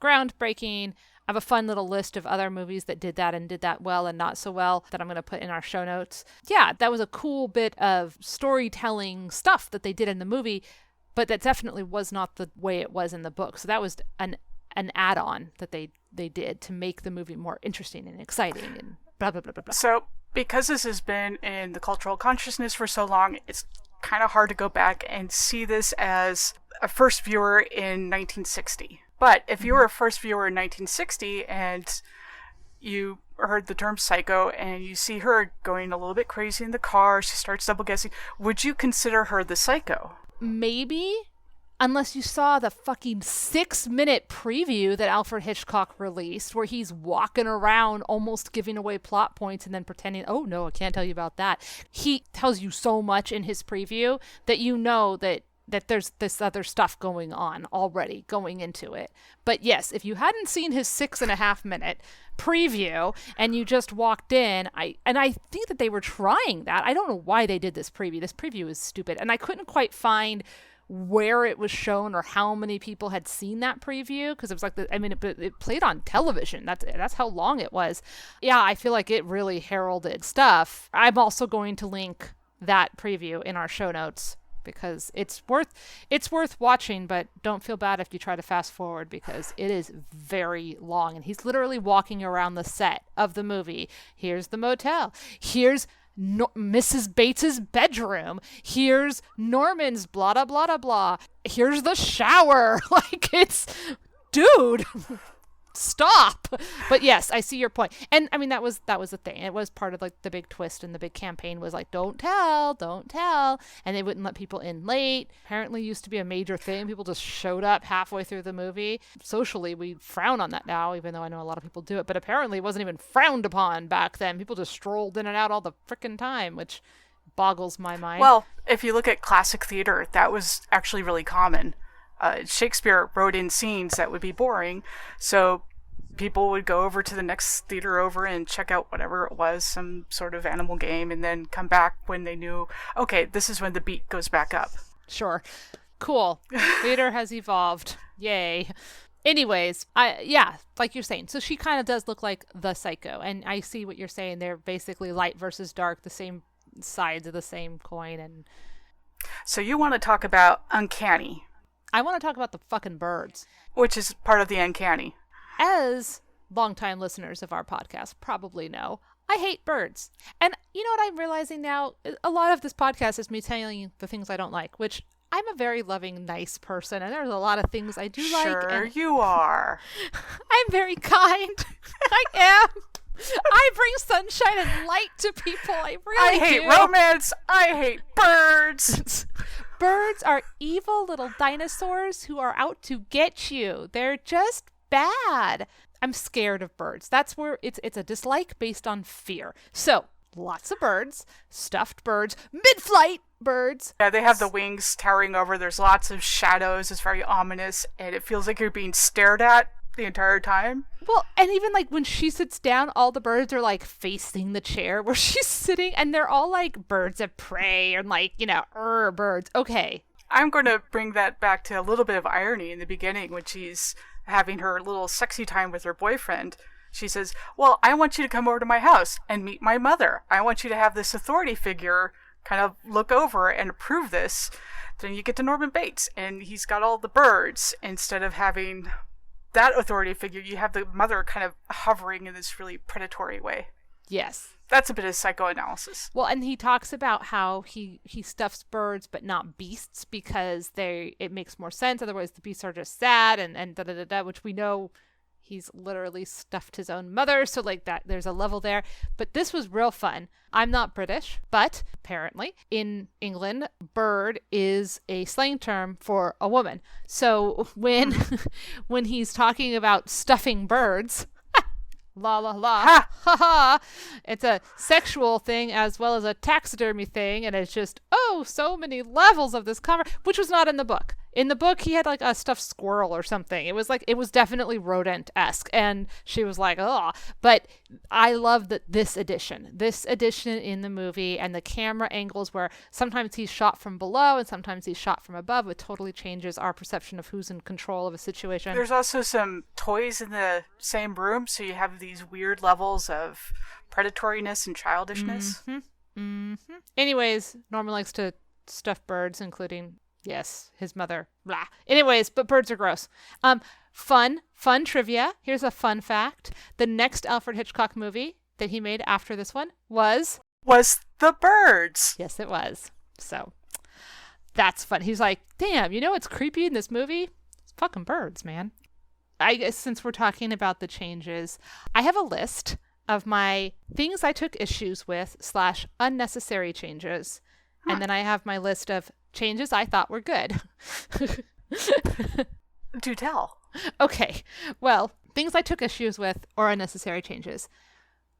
groundbreaking. I have a fun little list of other movies that did that and did that well and not so well that I'm going to put in our show notes. Yeah, that was a cool bit of storytelling stuff that they did in the movie, but that definitely was not the way it was in the book. So that was an add-on that they did to make the movie more interesting and exciting and blah, blah, blah, blah, blah. So because this has been in the cultural consciousness for so long, it's kind of hard to go back and see this as a first viewer in 1960. But if you were a first viewer in 1960 and you heard the term psycho and you see her going a little bit crazy in the car, she starts double guessing, would you consider her the psycho? Maybe, unless you saw the fucking 6-minute preview that Alfred Hitchcock released where he's walking around almost giving away plot points and then pretending, oh no, I can't tell you about that. He tells you so much in his preview that you know that there's this other stuff going on already going into it. But yes, if you hadn't seen his 6.5-minute preview and you just walked in, I think that they were trying that. I don't know why they did this preview. This preview is stupid. And I couldn't quite find where it was shown or how many people had seen that preview, because it was like it played on television. That's how long it was. Yeah, I feel like it really heralded stuff. I'm also going to link that preview in our show notes because it's worth watching, but don't feel bad if you try to fast forward because it is very long, and he's literally walking around the set of the movie. Here's the motel. Here's Mrs. Bates's bedroom. Here's Norman's blah, blah, blah, blah, blah. Here's the shower. Like, it's, dude, stop. But yes, I see your point. And I mean, that was the thing. It was part of like the big twist, and the big campaign was like, don't tell. And they wouldn't let people in late. Apparently used to be a major thing. People just showed up halfway through the movie. Socially, we frown on that now, even though I know a lot of people do it. But apparently it wasn't even frowned upon back then. People just strolled in and out all the frickin' time, which boggles my mind. Well, if you look at classic theater, that was actually really common. Shakespeare wrote in scenes that would be boring, so people would go over to the next theater over and check out whatever it was, some sort of animal game, and then come back when they knew, okay, this is when the beat goes back up. Sure. Cool. Theater has evolved. Yay. Anyways, like you're saying, so she kind of does look like the psycho, and I see what you're saying. They're basically light versus dark, the same sides of the same coin. And so you want to talk about uncanny. I want to talk about the fucking birds. Which is part of the uncanny. As longtime listeners of our podcast probably know, I hate birds. And you know what I'm realizing now? A lot of this podcast is me telling you the things I don't like, which I'm a very loving, nice person, and there's a lot of things I do like. Sure you are. I'm very kind. I am. I bring sunshine and light to people. I really do. I hate romance. I hate birds. Birds are evil little dinosaurs who are out to get you. They're just bad. I'm scared of birds. That's where it's a dislike based on fear. So, lots of birds, stuffed birds, mid-flight birds. Yeah, they have the wings towering over. There's lots of shadows. It's very ominous, and it feels like you're being stared at the entire time. Well, and even like when she sits down, all the birds are like facing the chair where she's sitting, and they're all like birds of prey and like, birds. Okay. I'm going to bring that back to a little bit of irony in the beginning when she's having her little sexy time with her boyfriend. She says, well, I want you to come over to my house and meet my mother. I want you to have this authority figure kind of look over and approve this. Then you get to Norman Bates, and he's got all the birds. Instead of having that authority figure, you have the mother kind of hovering in this really predatory way. Yes. That's a bit of psychoanalysis. Well, and he talks about how he stuffs birds but not beasts because it makes more sense. Otherwise, the beasts are just sad and da-da-da-da, which we know he's literally stuffed his own mother. So like that, there's a level there. But this was real fun. I'm not British, but apparently in England, bird is a slang term for a woman. So when he's talking about stuffing birds, la la la, ha ha ha, it's a sexual thing as well as a taxidermy thing, and it's just so many levels of this which was not in the book. In the book, he had like a stuffed squirrel or something. It was definitely rodent-esque, and she was like, oh. But I love this edition in the movie, and the camera angles where sometimes he's shot from below and sometimes he's shot from above. It totally changes our perception of who's in control of a situation. There's also some toys in the same room, so you have these weird levels of predatoriness and childishness. Mm-hmm. Mm-hmm. Anyways, Norman likes to stuff birds, including, yes, his mother. Blah. Anyways, but birds are gross. Fun trivia. Here's a fun fact. The next Alfred Hitchcock movie that he made after this one was The Birds. Yes, it was. So that's fun. He's like, damn, what's creepy in this movie? It's fucking birds, man. I guess since we're talking about the changes, I have a list of my things I took issues with / unnecessary changes. And then I have my list of changes I thought were good. Do tell. Okay. Well, things I took issues with or unnecessary changes.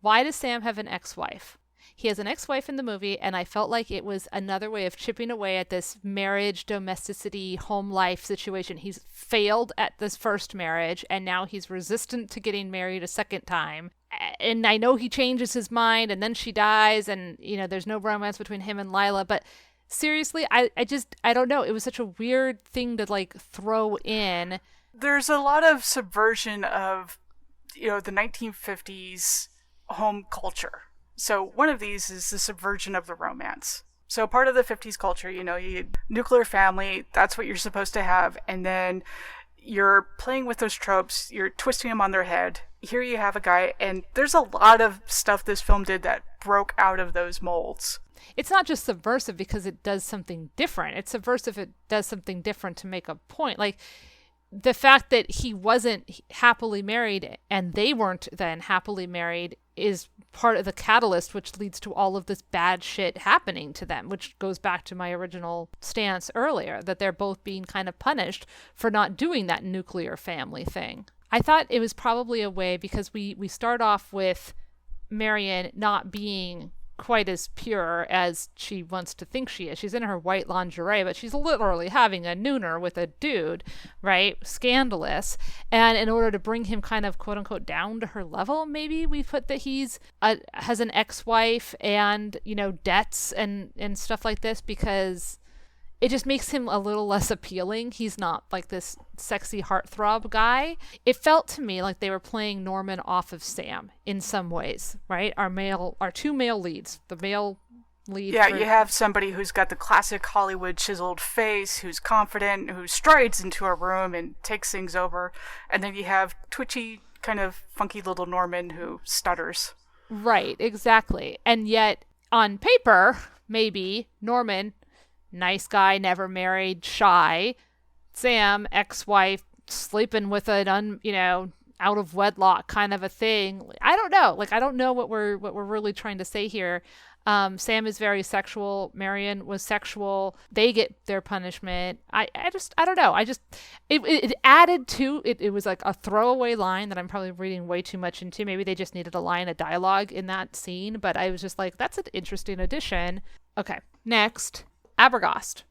Why does Sam have an ex-wife? He has an ex-wife in the movie, and I felt like it was another way of chipping away at this marriage, domesticity, home life situation. He's failed at this first marriage, and now he's resistant to getting married a second time. And I know he changes his mind, and then she dies, and, there's no romance between him and Lila, but seriously, I don't know. It was such a weird thing to like throw in. There's a lot of subversion of, the 1950s home culture. So one of these is the subversion of the romance. So part of the 50s culture, you had nuclear family, that's what you're supposed to have, and then you're playing with those tropes, you're twisting them on their head. Here you have a guy, and there's a lot of stuff this film did that broke out of those molds. It's not just subversive because it does something different. It's subversive it does something different to make a point. Like, the fact that he wasn't happily married and they weren't then happily married is part of the catalyst, which leads to all of this bad shit happening to them, which goes back to my original stance earlier, that they're both being kind of punished for not doing that nuclear family thing. I thought it was probably a way, because we start off with Marion not being quite as pure as she wants to think she is. She's in her white lingerie, but she's literally having a nooner with a dude, right? Scandalous. And in order to bring him kind of quote unquote down to her level, maybe we put that he's has an ex-wife and, debts and stuff like this, because it just makes him a little less appealing. He's not like this sexy heartthrob guy. It felt to me like they were playing Norman off of Sam in some ways, right? Our two male leads. The male lead. Yeah, you have somebody who's got the classic Hollywood chiseled face, who's confident, who strides into a room and takes things over. And then you have twitchy, kind of funky little Norman who stutters. Right, exactly. And yet, on paper, maybe Norman, nice guy, never married, shy. Sam, ex-wife, sleeping with an out of wedlock kind of a thing. I don't know. Like, I don't know what we're really trying to say here. Sam is very sexual. Marion was sexual. They get their punishment. I don't know. It added to it. It was like a throwaway line that I'm probably reading way too much into. Maybe they just needed a line of dialogue in that scene, but I was just like, that's an interesting addition. Okay, next. Arbogast,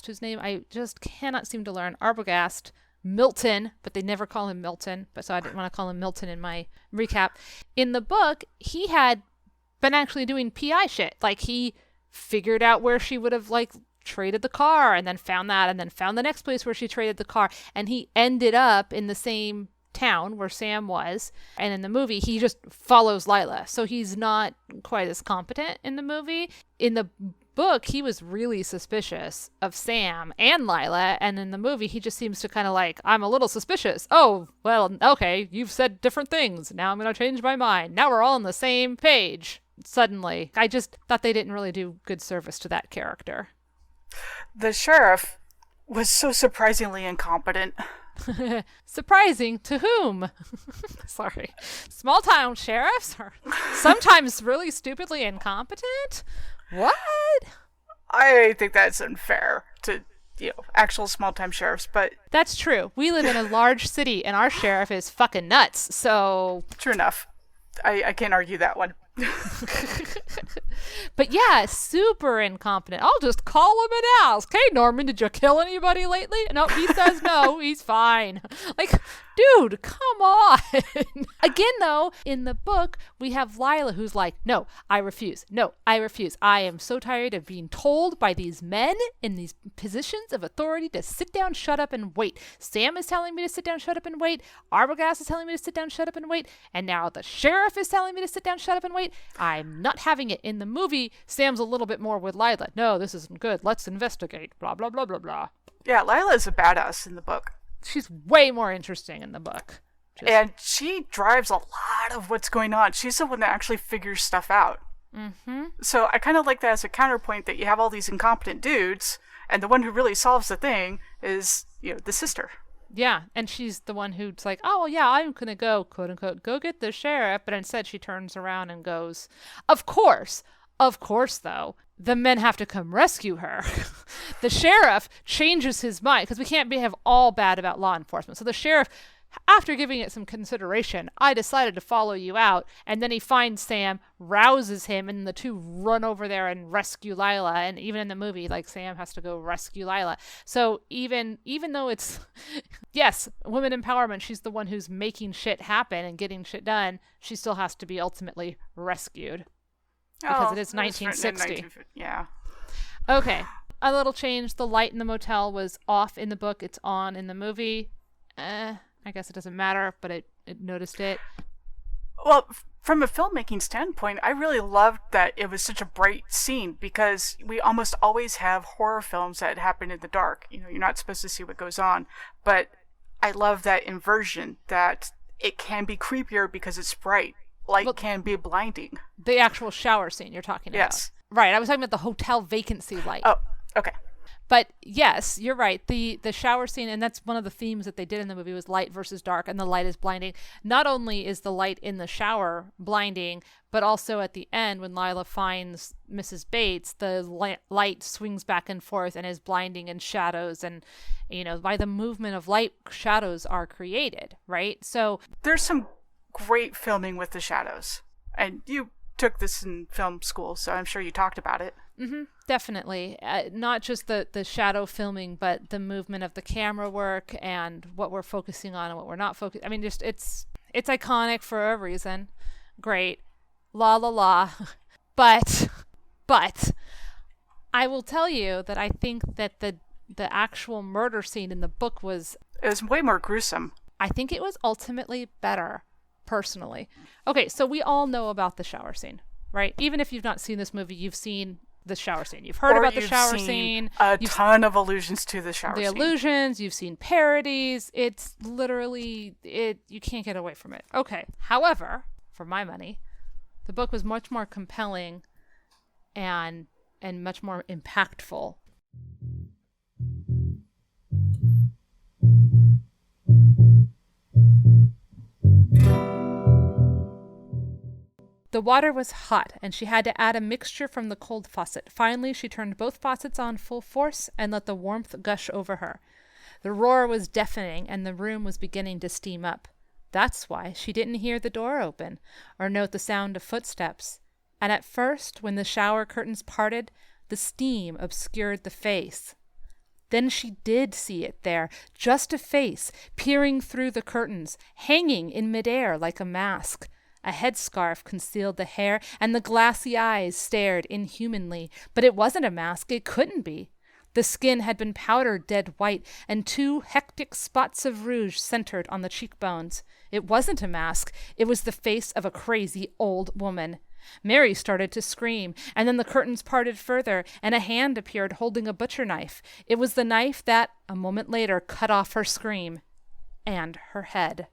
whose name I just cannot seem to learn. Arbogast, Milton, but they never call him Milton, so I didn't want to call him Milton in my recap. In the book, he had been actually doing PI shit. Like, he figured out where she would have, traded the car, and then found that, and then found the next place where she traded the car, and he ended up in the same town where Sam was, and in the movie he just follows Lila, so he's not quite as competent in the movie. In the book he was really suspicious of Sam and Lila, and in the movie he just seems to kind of I'm a little suspicious. Oh, well, okay, you've said different things, now I'm gonna change my mind. Now we're all on the same page suddenly. I just thought they didn't really do good service to that character. The sheriff was so surprisingly incompetent. Surprising to whom? Sorry. Small town sheriffs are sometimes really stupidly incompetent? What? I think that's unfair to, actual small time sheriffs, but... That's true. We live in a large city and our sheriff is fucking nuts, so... True enough. I can't argue that one. But yeah, super incompetent. I'll just call him and ask, hey Norman, did you kill anybody lately? No, he says no, he's fine. Dude, come on. Again though, in the book we have Lila who's like, no, I refuse. I am so tired of being told by these men in these positions of authority to sit down, shut up, and wait. Sam is telling me to sit down, shut up, and wait. Arbogast is telling me to sit down, shut up, and wait. And now the sheriff is telling me to sit down, shut up, and wait. I'm not having it. In the movie, Sam's a little bit more with Lila. No, this isn't good. Let's investigate. Blah, blah, blah, blah, blah. Yeah, Lila's a badass in the book. She's way more interesting in the book. And she drives a lot of what's going on. She's the one that actually figures stuff out. Mm-hmm. So I kind of like that as a counterpoint, that you have all these incompetent dudes, and the one who really solves the thing is, the sister. Yeah, and she's the one who's like, oh, yeah, I'm going to go, quote unquote, go get the sheriff. But instead she turns around and goes, of course, though, the men have to come rescue her. The sheriff changes his mind, because we can't have all bad about law enforcement. So the sheriff, after giving it some consideration, I decided to follow you out. And then he finds Sam, rouses him, and the two run over there and rescue Lila. And even in the movie, Sam has to go rescue Lila. So even though it's, yes, women empowerment, she's the one who's making shit happen and getting shit done, she still has to be ultimately rescued. because it is was written in 1960. 1950. Yeah. Okay. A little change. The light in the motel was off in the book. It's on in the movie. I guess it doesn't matter, but it noticed it. Well, from a filmmaking standpoint, I really loved that it was such a bright scene because we almost always have horror films that happen in the dark. You know, you're not supposed to see what goes on. But I love that inversion, that it can be creepier because it's bright. Light can be blinding. The actual shower scene you're talking about. Yes. Right. I was talking about the hotel vacancy light. Oh, okay. But yes, you're right. The shower scene, and that's one of the themes that they did in the movie, was light versus dark, and the light is blinding. Not only is the light in the shower blinding, but also at the end when Lila finds Mrs. Bates, the light swings back and forth and is blinding in shadows, and by the movement of light, shadows are created, right? So there's some great filming with the shadows, and you took this in film school, so I'm sure you talked about it. Mm-hmm, definitely. Not just the shadow filming, but the movement of the camera work and what we're focusing on and what we're not focusing. I mean, just it's iconic for a reason. Great. La la la. But I will tell you that I think that the actual murder scene in the book it was way more gruesome. I think it was ultimately better, personally. Okay, so we all know about the shower scene, right? Even if you've not seen this movie, you've seen the shower scene. You've heard about the shower scene. A ton of allusions to the shower scene. The allusions, you've seen parodies. It's literally, you can't get away from it. Okay. However, for my money, the book was much more compelling and much more impactful. The water was hot, and she had to add a mixture from the cold faucet. Finally, she turned both faucets on full force and let the warmth gush over her. The roar was deafening, and the room was beginning to steam up. That's why she didn't hear the door open or note the sound of footsteps. And at first, when the shower curtains parted, the steam obscured the face. Then she did see it there, just a face, peering through the curtains, hanging in midair like a mask. A headscarf concealed the hair, and the glassy eyes stared inhumanly. But it wasn't a mask. It couldn't be. The skin had been powdered dead white, and 2 hectic spots of rouge centered on the cheekbones. It wasn't a mask. It was the face of a crazy old woman. Mary started to scream, and then the curtains parted further, and a hand appeared holding a butcher knife. It was the knife that, a moment later, cut off her scream and her head.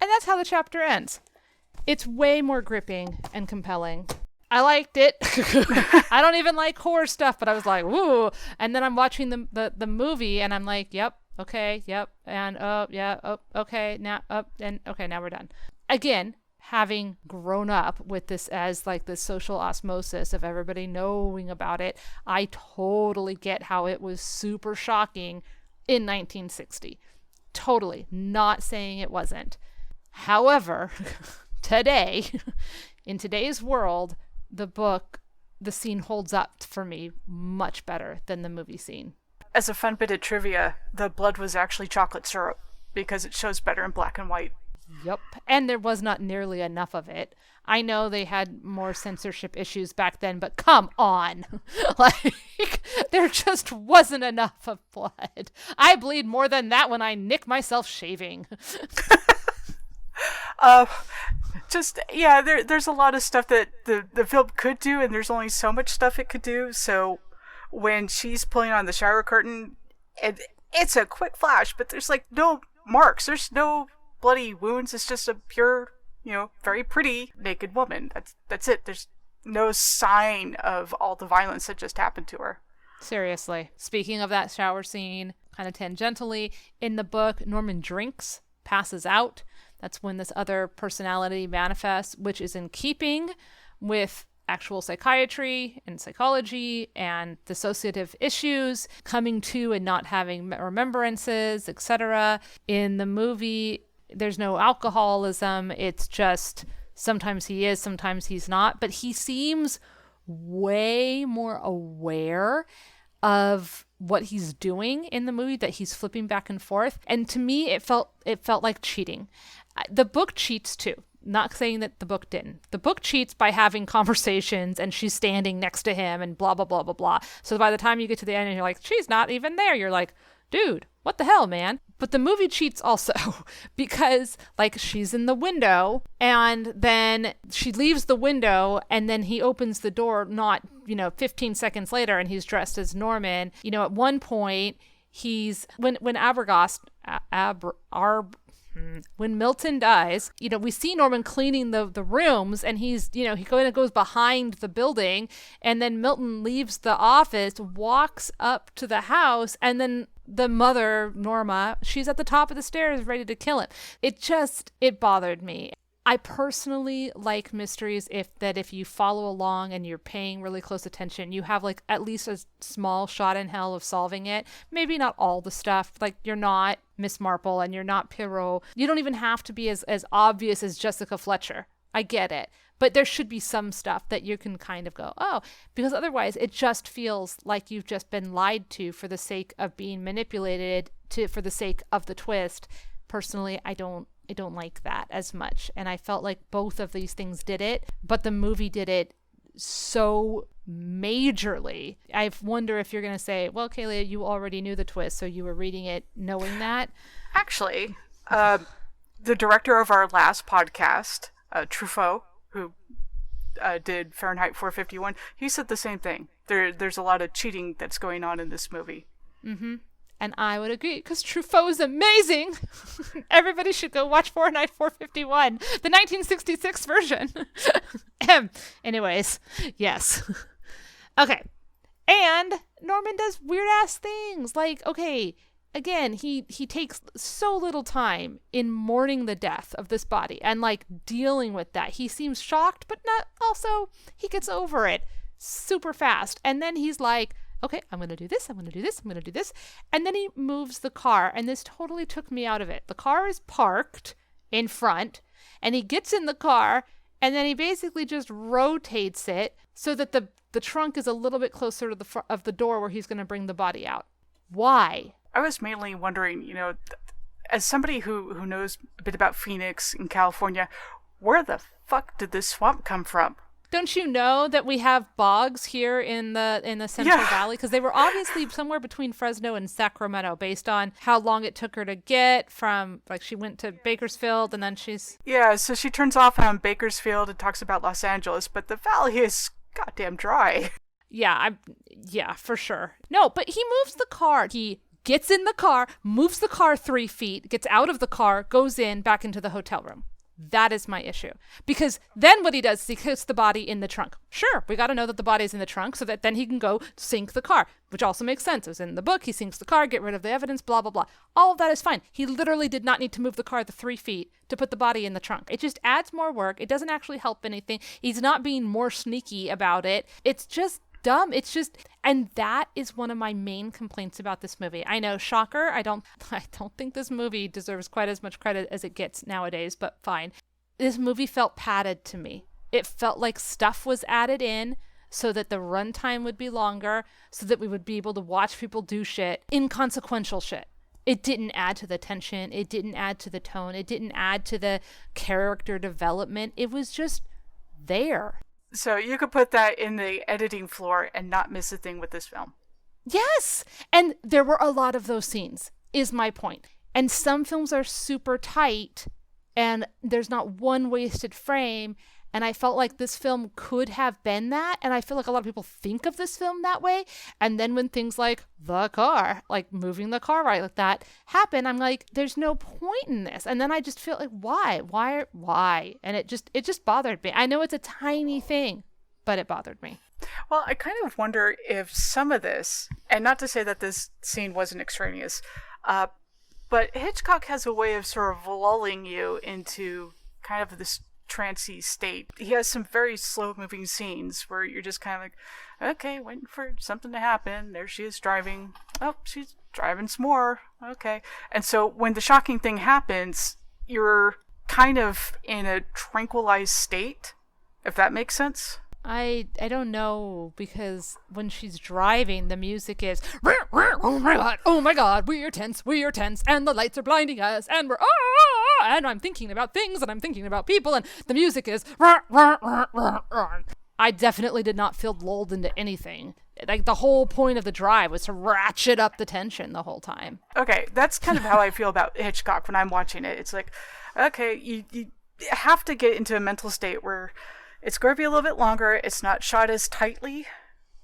And that's how the chapter ends. It's way more gripping and compelling. I liked it. I don't even like horror stuff, but I was like, woo. And then I'm watching the movie, and I'm like, yep, okay, yep, and yeah, okay, now and okay, now we're done. Again, having grown up with this as like the social osmosis of everybody knowing about it, I totally get how it was super shocking in 1960. Totally. Not saying it wasn't. However, today, in today's world, the scene holds up for me much better than the movie scene. As a fun bit of trivia, the blood was actually chocolate syrup because it shows better in black and white. Yep. And there was not nearly enough of it. I know they had more censorship issues back then, but come on. Like, there just wasn't enough of blood. I bleed more than that when I nick myself shaving. There's a lot of stuff that the film could do, and there's only so much stuff it could do. So when she's pulling on the shower curtain, it's a quick flash, but there's like no marks. There's no bloody wounds. It's just a pure, very pretty naked woman. That's it. There's no sign of all the violence that just happened to her. Seriously. Speaking of that shower scene, kind of tangentially, in the book, Norman drinks, passes out. That's when this other personality manifests, which is in keeping with actual psychiatry and psychology and dissociative issues, coming to and not having remembrances, etc. In the movie, there's no alcoholism. It's just sometimes he is, sometimes he's not. But he seems way more aware of what he's doing in the movie, that he's flipping back and forth. And to me, it felt like cheating. The book cheats too. Not saying that the book didn't. The book cheats by having conversations and she's standing next to him and blah, blah, blah, blah, blah. So by the time you get to the end and you're like, she's not even there, you're like, dude, what the hell, man? But the movie cheats also because, like, she's in the window and then she leaves the window and then he opens the door not, 15 seconds later and he's dressed as Norman. At one point, when Abergost, when Milton dies, we see Norman cleaning the rooms and he goes behind the building, and then Milton leaves the office, walks up to the house, and then the mother, Norma, she's at the top of the stairs ready to kill him. It bothered me. I personally like mysteries if you follow along and you're paying really close attention, you have like at least a small shot in hell of solving it. Maybe not all the stuff. Like, you're not Miss Marple and you're not Poirot. You don't even have to be as obvious as Jessica Fletcher. I get it. But there should be some stuff that you can kind of go, oh, because otherwise it just feels like you've just been lied to for the sake of being manipulated for the sake of the twist. Personally, I don't like that as much. And I felt like both of these things did it, but the movie did it so majorly. I wonder if you're going to say, well, Kaylia, you already knew the twist, so you were reading it knowing that. Actually, the director of our last podcast, Truffaut, who did Fahrenheit 451, he said the same thing. There's a lot of cheating that's going on in this movie. Mm-hmm. And I would agree, because Truffaut is amazing. Everybody should go watch Fahrenheit 451, the 1966 version. Anyways, yes. Okay. And Norman does weird-ass things. Like, okay, again, he takes so little time in mourning the death of this body and, like, dealing with that. He seems shocked, but not also, he gets over it super fast. And then he's like, okay, I'm going to do this, I'm going to do this, I'm going to do this. And then he moves the car, and this totally took me out of it. The car is parked in front, and he gets in the car, and then he basically just rotates it so that the trunk is a little bit closer to the front of the door where he's going to bring the body out. Why? I was mainly wondering, as somebody who knows a bit about Phoenix in California, where the fuck did this swamp come from? Don't you know that we have bogs here in the Central Valley? Because they were obviously somewhere between Fresno and Sacramento, based on how long it took her to get from, like, she went to Bakersfield and then she's... Yeah, so she turns off on Bakersfield and talks about Los Angeles, but the valley is goddamn dry. Yeah, for sure. No, but he moves the car. He gets in the car, moves the car 3 feet, gets out of the car, goes back into the hotel room. That is my issue. Because then what he does is he puts the body in the trunk. Sure, we got to know that the body is in the trunk so that then he can go sink the car, which also makes sense. It was in the book. He sinks the car, get rid of the evidence, blah, blah, blah. All of that is fine. He literally did not need to move the car the 3 feet to put the body in the trunk. It just adds more work. It doesn't actually help anything. He's not being more sneaky about it. It's just dumb. It's just, and that is one of my main complaints about this movie. I know, shocker, I don't think this movie deserves quite as much credit as it gets nowadays, but fine. This movie felt padded to me. It felt like stuff was added in so that the runtime would be longer, so that we would be able to watch people do shit, inconsequential shit. It didn't add to the tension. It didn't add to the tone. It didn't add to the character development. It was just there. So you could put that in the editing floor and not miss a thing with this film. Yes! And there were a lot of those scenes, is my point. And some films are super tight, and there's not one wasted frame, and I felt like this film could have been that, and I feel like a lot of people think of this film that way, and then when things like the car, like moving the car right like that, happen, I'm like, there's no point in this. And then I just feel like, why? And it just bothered me. I know it's a tiny thing, but it bothered me. Well, I kind of wonder if some of this, and not to say that this scene wasn't extraneous, but Hitchcock has a way of sort of lulling you into kind of this trancey state. He has some very slow moving scenes where you're just kind of like, okay, waiting for something to happen. There she is driving. Oh, she's driving some more. Okay. And so when the shocking thing happens, you're kind of in a tranquilized state, if that makes sense. I don't know, because when she's driving, the music is oh my god, we are tense, and the lights are blinding us, and we're and I'm thinking about things, and I'm thinking about people, and the music is I definitely did not feel lulled into anything. Like, the whole point of the drive was to ratchet up the tension the whole time. Okay, that's kind of how I feel about Hitchcock when I'm watching it. It's like, okay, you have to get into a mental state where it's going to be a little bit longer. It's not shot as tightly.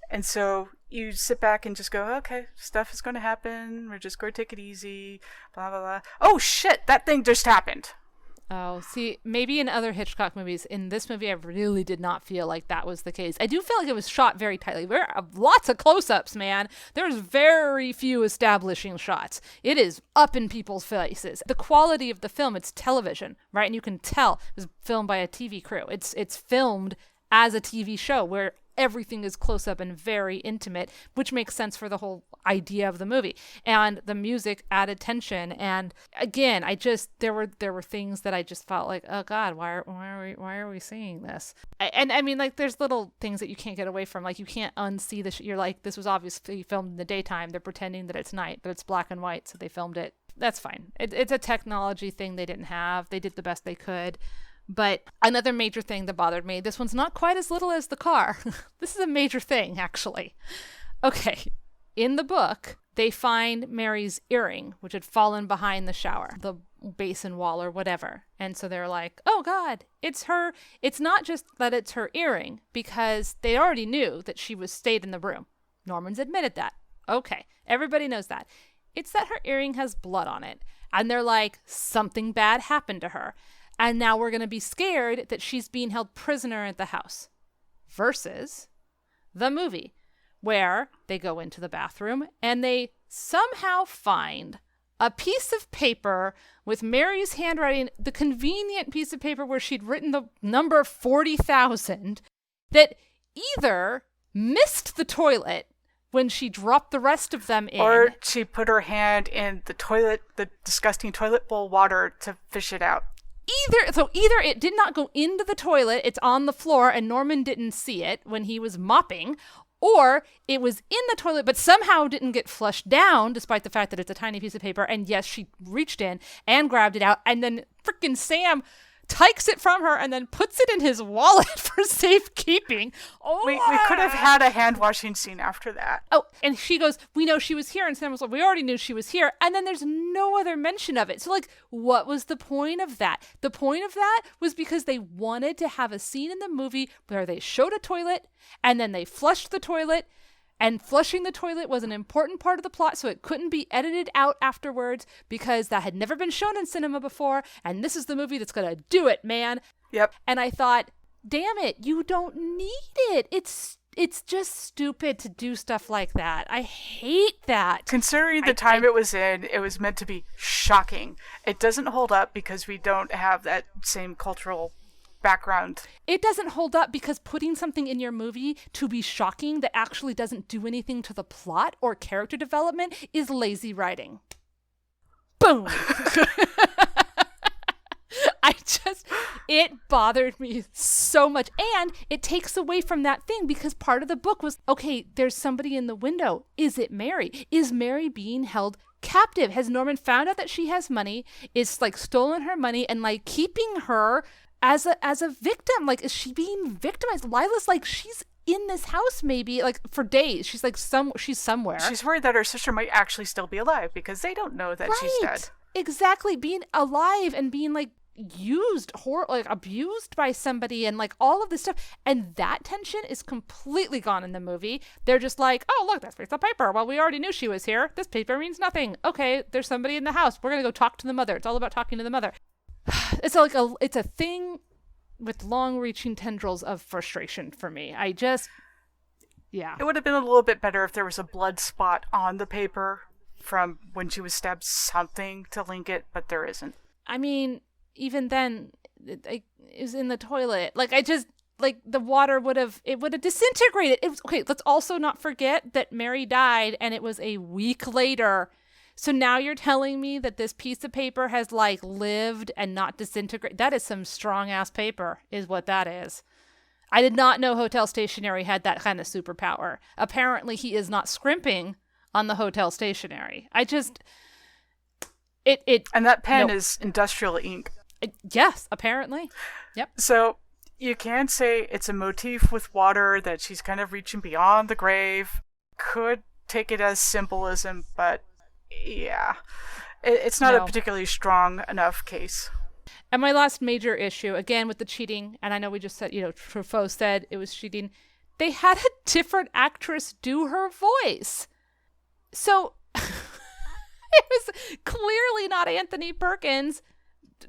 And so you sit back and just go, okay, stuff is going to happen. We're just going to take it easy. Blah, blah, blah. Oh, shit, that thing just happened. Oh, see, maybe in other Hitchcock movies, in this movie, I really did not feel like that was the case. I do feel like it was shot very tightly. There are lots of close-ups, man. There's very few establishing shots. It is up in people's faces. The quality of the film, it's television, right? And you can tell it was filmed by a TV crew. It's filmed as a TV show where everything is close up and very intimate, which makes sense for the whole idea of the movie. And the music added tension. And again, there were things that I just felt like, oh God, why are we seeing this? And I mean, like, there's little things that you can't get away from. Like, you can't unsee this. You're like, this was obviously filmed in the daytime. They're pretending that it's night, but it's black and white, so they filmed it. That's fine. It's a technology thing they didn't have. They did the best they could. But another major thing that bothered me, this one's not quite as little as the car. This is a major thing, actually. Okay, in the book, they find Mary's earring, which had fallen behind the shower, the basin wall or whatever. And so they're like, oh God, it's her. It's not just that it's her earring, because they already knew that she stayed in the room. Norman's admitted that. Okay, everybody knows that. It's that her earring has blood on it. And they're like, something bad happened to her. And now we're going to be scared that she's being held prisoner at the house. Versus the movie, where they go into the bathroom and they somehow find a piece of paper with Mary's handwriting, the convenient piece of paper where she'd written the number 40,000, that either missed the toilet when she dropped the rest of them in, or she put her hand in the disgusting toilet bowl water to fish it out. Either it did not go into the toilet, it's on the floor, and Norman didn't see it when he was mopping, or it was in the toilet but somehow didn't get flushed down, despite the fact that it's a tiny piece of paper, and yes, she reached in and grabbed it out, and then frickin' Sam takes it from her and then puts it in his wallet for safekeeping. Oh, we could have had a hand washing scene after that. Oh, and she goes, we know she was here. And Sam was like, we already knew she was here. And then there's no other mention of it. So, like, what was the point of that? The point of that was because they wanted to have a scene in the movie where they showed a toilet and then they flushed the toilet. And flushing the toilet was an important part of the plot, so it couldn't be edited out afterwards, because that had never been shown in cinema before, and this is the movie that's gonna do it, man. Yep. And I thought, damn it, you don't need it. It's just stupid to do stuff like that. I hate that. Considering the time it was in, it was meant to be shocking. It doesn't hold up because we don't have that same cultural background. It doesn't hold up because putting something in your movie to be shocking that actually doesn't do anything to the plot or character development is lazy writing. Boom. It bothered me so much. And it takes away from that thing, because part of the book was, okay, there's somebody in the window. Is it Mary? Is Mary being held captive? Has Norman found out that she has money, is like stolen her money and like keeping her as a victim? Like, is she being victimized? Lila's like, she's in this house maybe like for days. She's like she's somewhere. She's worried that her sister might actually still be alive because they don't know that she's dead. Exactly. Being alive and being like abused by somebody and like all of this stuff. And that tension is completely gone in the movie. They're just like, oh, look, that's a piece of paper. Well, we already knew she was here. This paper means nothing. Okay, there's somebody in the house. We're going to go talk to the mother. It's all about talking to the mother. It's like it's a thing with long-reaching tendrils of frustration for me. Yeah. It would have been a little bit better if there was a blood spot on the paper from when she was stabbed, something to link it, but there isn't. I mean, even then, it was in the toilet. Like, the water would have disintegrated. It was, okay, let's also not forget that Mary died and it was a week later. So now you're telling me that this piece of paper has like lived and not disintegrated. That is some strong ass paper is what that is. I did not know Hotel Stationery had that kind of superpower. Apparently, he is not scrimping on the Hotel Stationery. And that pen is industrial ink. Yes, apparently. Yep. So you can say it's a motif with water, that she's kind of reaching beyond the grave. Could take it as symbolism, but yeah, it's not a particularly strong enough case. And my last major issue, again, with the cheating, and I know we just said, Truffaut said it was cheating. They had a different actress do her voice. So it was clearly not Anthony Perkins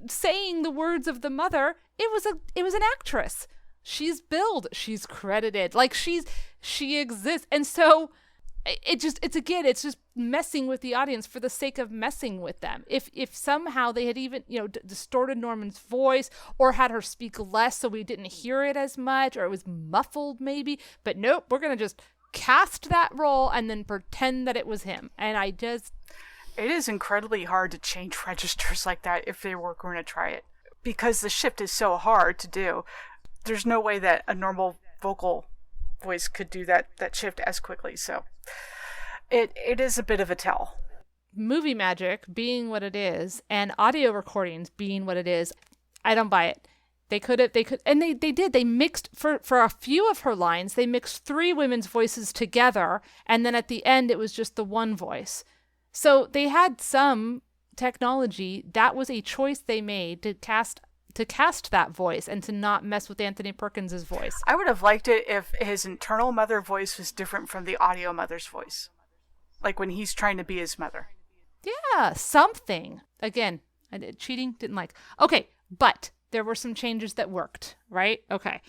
saying the words of the mother. It was an actress. She's billed. She's credited. Like she exists. And so it's just messing with the audience for the sake of messing with them. If somehow they had even, distorted Norman's voice or had her speak less so we didn't hear it as much, or it was muffled maybe, but nope, we're going to just cast that role and then pretend that it was him. And it is incredibly hard to change registers like that if they were going to try it, because the shift is so hard to do. There's no way that a normal vocal voice could do that shift as quickly. So it is a bit of a tell. Movie magic being what it is, and audio recordings being what it is, I don't buy it. They did. They mixed for a few of her lines. They mixed 3 women's voices together, and then at the end it was just the one voice. So they had some technology. That was a choice they made to cast that voice and to not mess with Anthony Perkins' voice. I would have liked it if his internal mother voice was different from the audio mother's voice. Like when he's trying to be his mother. Yeah, something. Again, cheating, didn't like. Okay, but there were some changes that worked, right? Okay.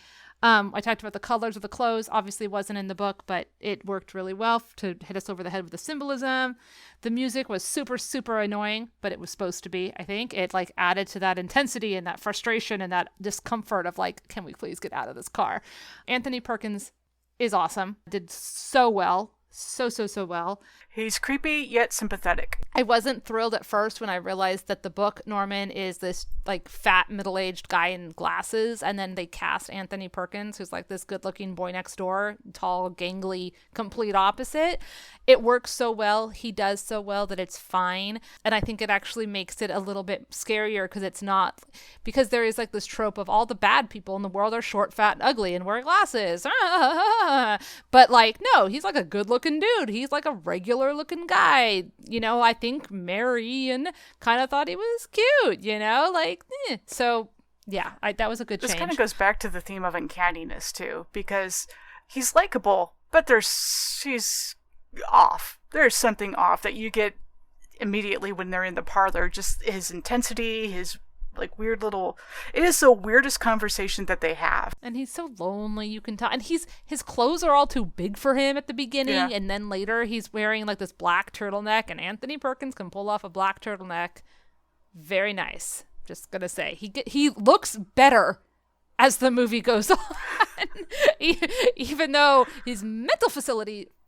I talked about the colors of the clothes. Obviously wasn't in the book, but it worked really well to hit us over the head with the symbolism. The music was super, super annoying, but it was supposed to be, I think. It added to that intensity and that frustration and that discomfort of can we please get out of this car? Anthony Perkins is awesome. Did so well. So well. He's creepy yet sympathetic. I wasn't thrilled at first when I realized that the book Norman is this fat middle-aged guy in glasses, and then they cast Anthony Perkins, who's this good-looking boy next door, tall, gangly, complete opposite. It works so well. He does so well that it's fine, and I think it actually makes it a little bit scarier because there is this trope of all the bad people in the world are short, fat, and ugly and wear glasses. But no, he's a good-looking dude. He's a regular looking guy. I think Marion kind of thought he was cute, So yeah, that was a good change. This kind of goes back to the theme of uncanniness too, because he's likable, but she's off. There's something off that you get immediately when they're in the parlor. Just his intensity, his weird little, it is the weirdest conversation that they have. And he's so lonely, you can tell. And his clothes are all too big for him at the beginning, yeah. And then later he's wearing this black turtleneck, and Anthony Perkins can pull off a black turtleneck. Very nice. Just gonna say, he looks better as the movie goes on, even though his mental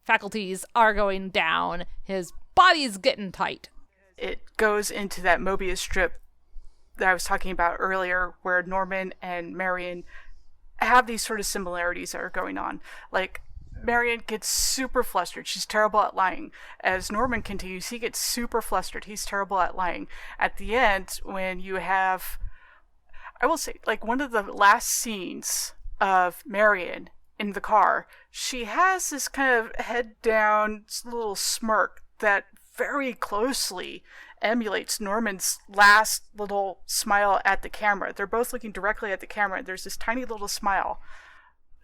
faculties are going down. His body's getting tight. It goes into that Mobius strip that I was talking about earlier, where Norman and Marion have these sort of similarities that are going on. Marion gets super flustered. She's terrible at lying. As Norman continues, he gets super flustered. He's terrible at lying. At the end, when you have, I will say, one of the last scenes of Marion in the car, she has this kind of head down little smirk that very closely emulates Norman's last little smile at the camera. They're both looking directly at the camera. There's this tiny little smile.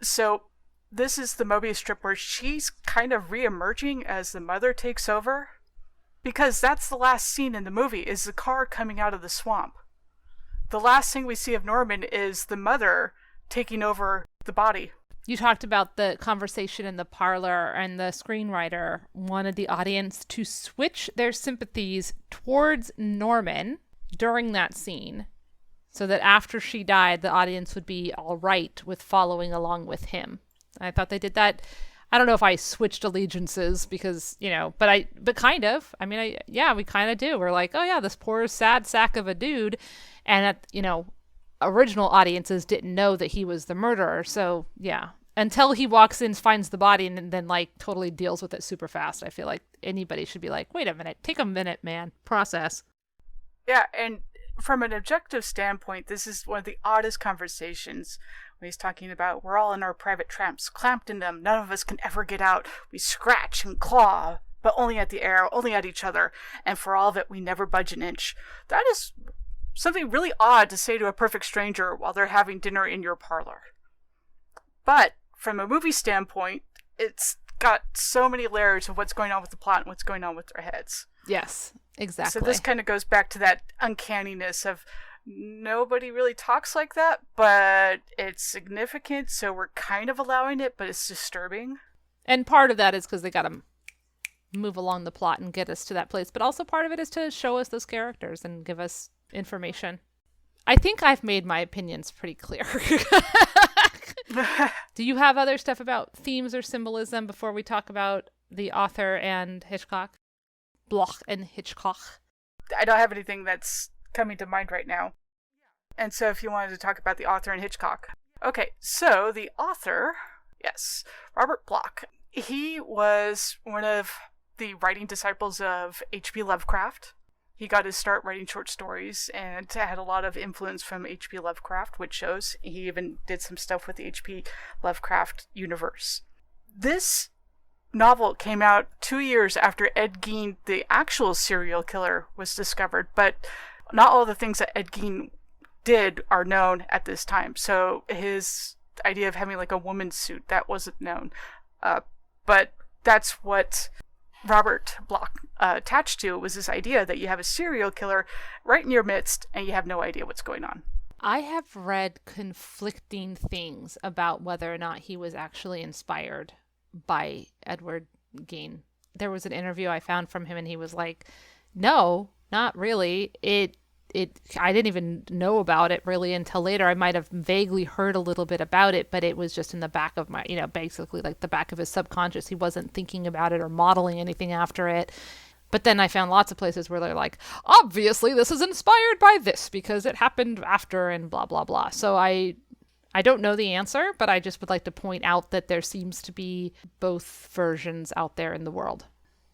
So this is the Mobius strip where she's kind of re-emerging as the mother takes over, because that's the last scene in the movie, is the car coming out of the swamp. The last thing we see of Norman is the mother taking over the body. You talked about the conversation in the parlor, and the screenwriter wanted the audience to switch their sympathies towards Norman during that scene, so that after she died, the audience would be all right with following along with him. I thought they did that. I don't know if I switched allegiances because, but kind of. I mean, we kind of do. We're oh yeah, this poor sad sack of a dude. And original audiences didn't know that he was the murderer. So, yeah. Until he walks in, finds the body, and then, like, totally deals with it super fast. I feel like anybody should be like, wait a minute, take a minute, man. Process. Yeah, and from an objective standpoint, this is one of the oddest conversations when he's talking about we're all in our private tramps, clamped in them. None of us can ever get out. We scratch and claw, but only at the air, only at each other. And for all of it, we never budge an inch. That is something really odd to say to a perfect stranger while they're having dinner in your parlor. But from a movie standpoint, it's got so many layers of what's going on with the plot and what's going on with their heads. Yes, exactly. So this kind of goes back to that uncanniness of nobody really talks like that, but it's significant, so we're kind of allowing it, but it's disturbing. And part of that is because they got to move along the plot and get us to that place, but also part of it is to show us those characters and give us information. I think I've made my opinions pretty clear. Do you have other stuff about themes or symbolism before we talk about the author and Hitchcock? Bloch and Hitchcock. I don't have anything that's coming to mind right now. And so if you wanted to talk about the author and Hitchcock. Okay, so the author, yes, Robert Bloch. He was one of the writing disciples of H.P. Lovecraft. He got his start writing short stories and had a lot of influence from H.P. Lovecraft, which shows he even did some stuff with the H.P. Lovecraft universe. This novel came out 2 years after Ed Gein, the actual serial killer, was discovered, but not all the things that Ed Gein did are known at this time. So his idea of having like a woman's suit, that wasn't known. But that's what Robert Bloch attached to, was this idea that you have a serial killer right in your midst and you have no idea what's going on. I have read conflicting things about whether or not he was actually inspired by Edward Gein. There was an interview I found from him and he was like, no, not really. I didn't even know about it really until later. I might have vaguely heard a little bit about it, but it was just in the back of my, basically like the back of his subconscious. He wasn't thinking about it or modeling anything after it. But then I found lots of places where they're like, obviously this is inspired by this because it happened after and blah, blah, blah. So I don't know the answer, but I just would like to point out that there seems to be both versions out there in the world.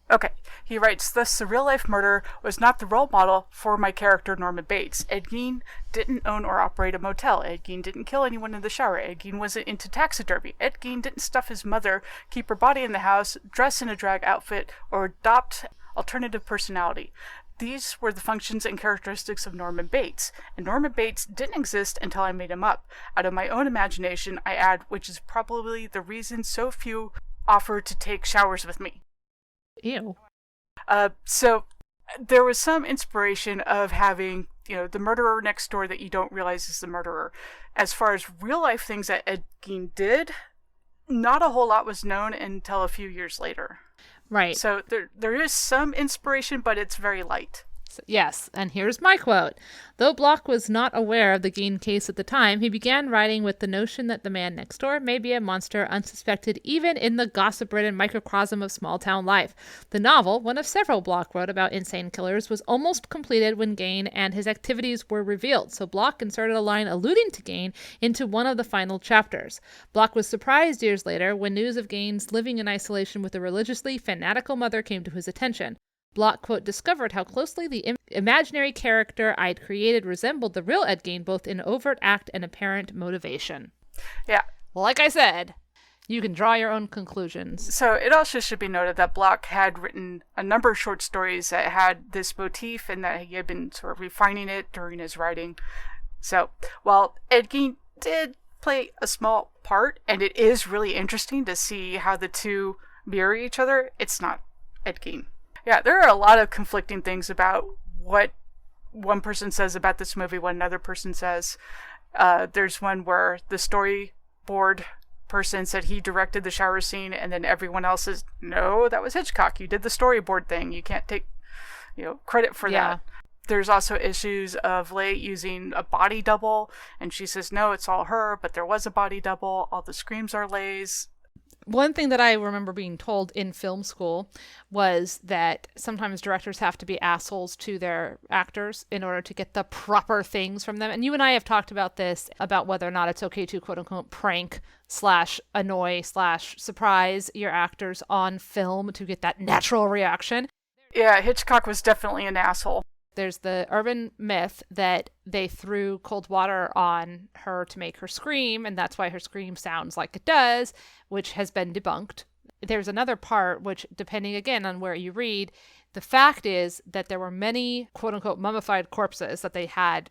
Okay, he writes, thus the real-life murder was not the role model for my character Norman Bates. Ed Gein didn't own or operate a motel. Ed Gein didn't kill anyone in the shower. Ed Gein wasn't into taxidermy. Ed Gein didn't stuff his mother, keep her body in the house, dress in a drag outfit, or adopt alternative personality. These were the functions and characteristics of Norman Bates, and Norman Bates didn't exist until I made him up. Out of my own imagination, I add, which is probably the reason so few offer to take showers with me. Ew. So there was some inspiration of having, the murderer next door that you don't realize is the murderer. As far as real life things that Ed Gein did, not a whole lot was known until a few years later. Right. So there is some inspiration, but it's very light. Yes, and here's my quote. Though Bloch was not aware of the Gein case at the time, he began writing with the notion that the man next door may be a monster unsuspected even in the gossip-ridden microcosm of small-town life. The novel, one of several Bloch wrote about insane killers, was almost completed when Gein and his activities were revealed, so Bloch inserted a line alluding to Gein into one of the final chapters. Bloch was surprised years later when news of Gein's living in isolation with a religiously fanatical mother came to his attention. Bloch, quote, discovered how closely the imaginary character I'd created resembled the real Ed Gein, both in overt act and apparent motivation. Yeah. Well, like I said, you can draw your own conclusions. So it also should be noted that Bloch had written a number of short stories that had this motif and that he had been sort of refining it during his writing. So while Ed Gein did play a small part, and it is really interesting to see how the two mirror each other, it's not Ed Gein. Yeah, there are a lot of conflicting things about what one person says about this movie, what another person says. There's one where the storyboard person said he directed the shower scene, and then everyone else says, no, that was Hitchcock. You did the storyboard thing. You can't take, credit for that. There's also issues of Leigh using a body double, and she says, no, it's all her, but there was a body double. All the screams are Leigh's. One thing that I remember being told in film school was that sometimes directors have to be assholes to their actors in order to get the proper things from them. And you and I have talked about this, about whether or not it's okay to quote unquote prank / annoy / surprise your actors on film to get that natural reaction. Yeah, Hitchcock was definitely an asshole. There's the urban myth that they threw cold water on her to make her scream, and that's why her scream sounds like it does, which has been debunked. There's another part, which, depending again on where you read, the fact is that there were many quote-unquote mummified corpses that they had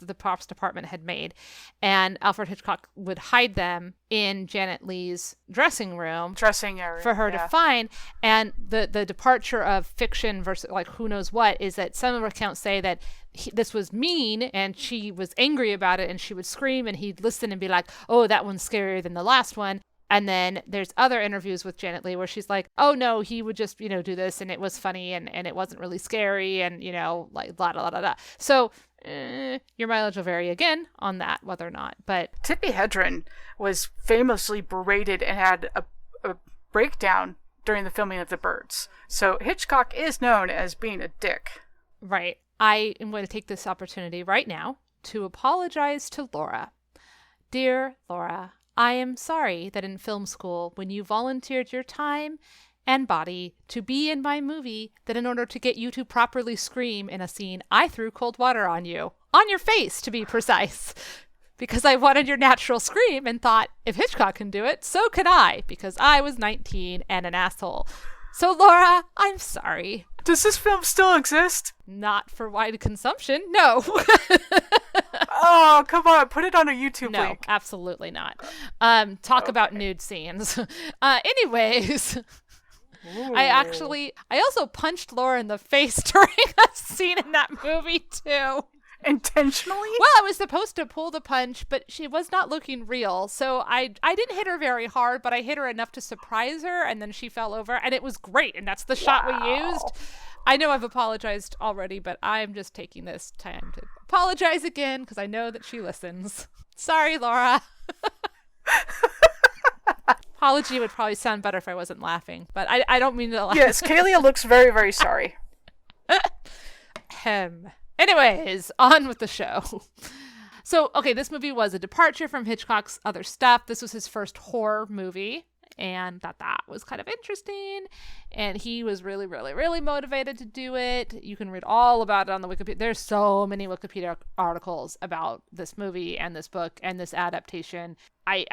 the props department had made, and Alfred Hitchcock would hide them in Janet Leigh's dressing area for her to find. And the departure of fiction versus like who knows what is that some of accounts say that this was mean and she was angry about it and she would scream and he'd listen and be like, oh, that one's scarier than the last one. And then there's other interviews with Janet Leigh where she's like, oh, no, he would just, do this and it was funny and it wasn't really scary and, like blah, blah, blah, blah. So your mileage will vary again on that, whether or not. But Tippi Hedren was famously berated and had a breakdown during the filming of The Birds. So Hitchcock is known as being a dick. Right. I am going to take this opportunity right now to apologize to Laura. Dear Laura, I am sorry that in film school, when you volunteered your time and body to be in my movie, that in order to get you to properly scream in a scene, I threw cold water on you. On your face, to be precise. Because I wanted your natural scream and thought, if Hitchcock can do it, so can I. Because I was 19 and an asshole. So, Laura, I'm sorry. Does this film still exist? Not for wide consumption, no. Oh, come on. Put it on a YouTube link. No, absolutely not. Talk about nude scenes. Anyways... Ooh. I also punched Laura in the face during a scene in that movie too. Intentionally? Well, I was supposed to pull the punch, but she was not looking real. So I didn't hit her very hard, but I hit her enough to surprise her, and then she fell over, and it was great, and that's the shot we used. I know I've apologized already, but I'm just taking this time to apologize again, because I know that she listens. Sorry, Laura. Apology would probably sound better if I wasn't laughing, but I don't mean to laugh. Yes, Kaylia looks very, very sorry. Anyways, on with the show. So, okay, this movie was a departure from Hitchcock's other stuff. This was his first horror movie, and that was kind of interesting. And he was really, really, really motivated to do it. You can read all about it on the Wikipedia. There's so many Wikipedia articles about this movie and this book and this adaptation. I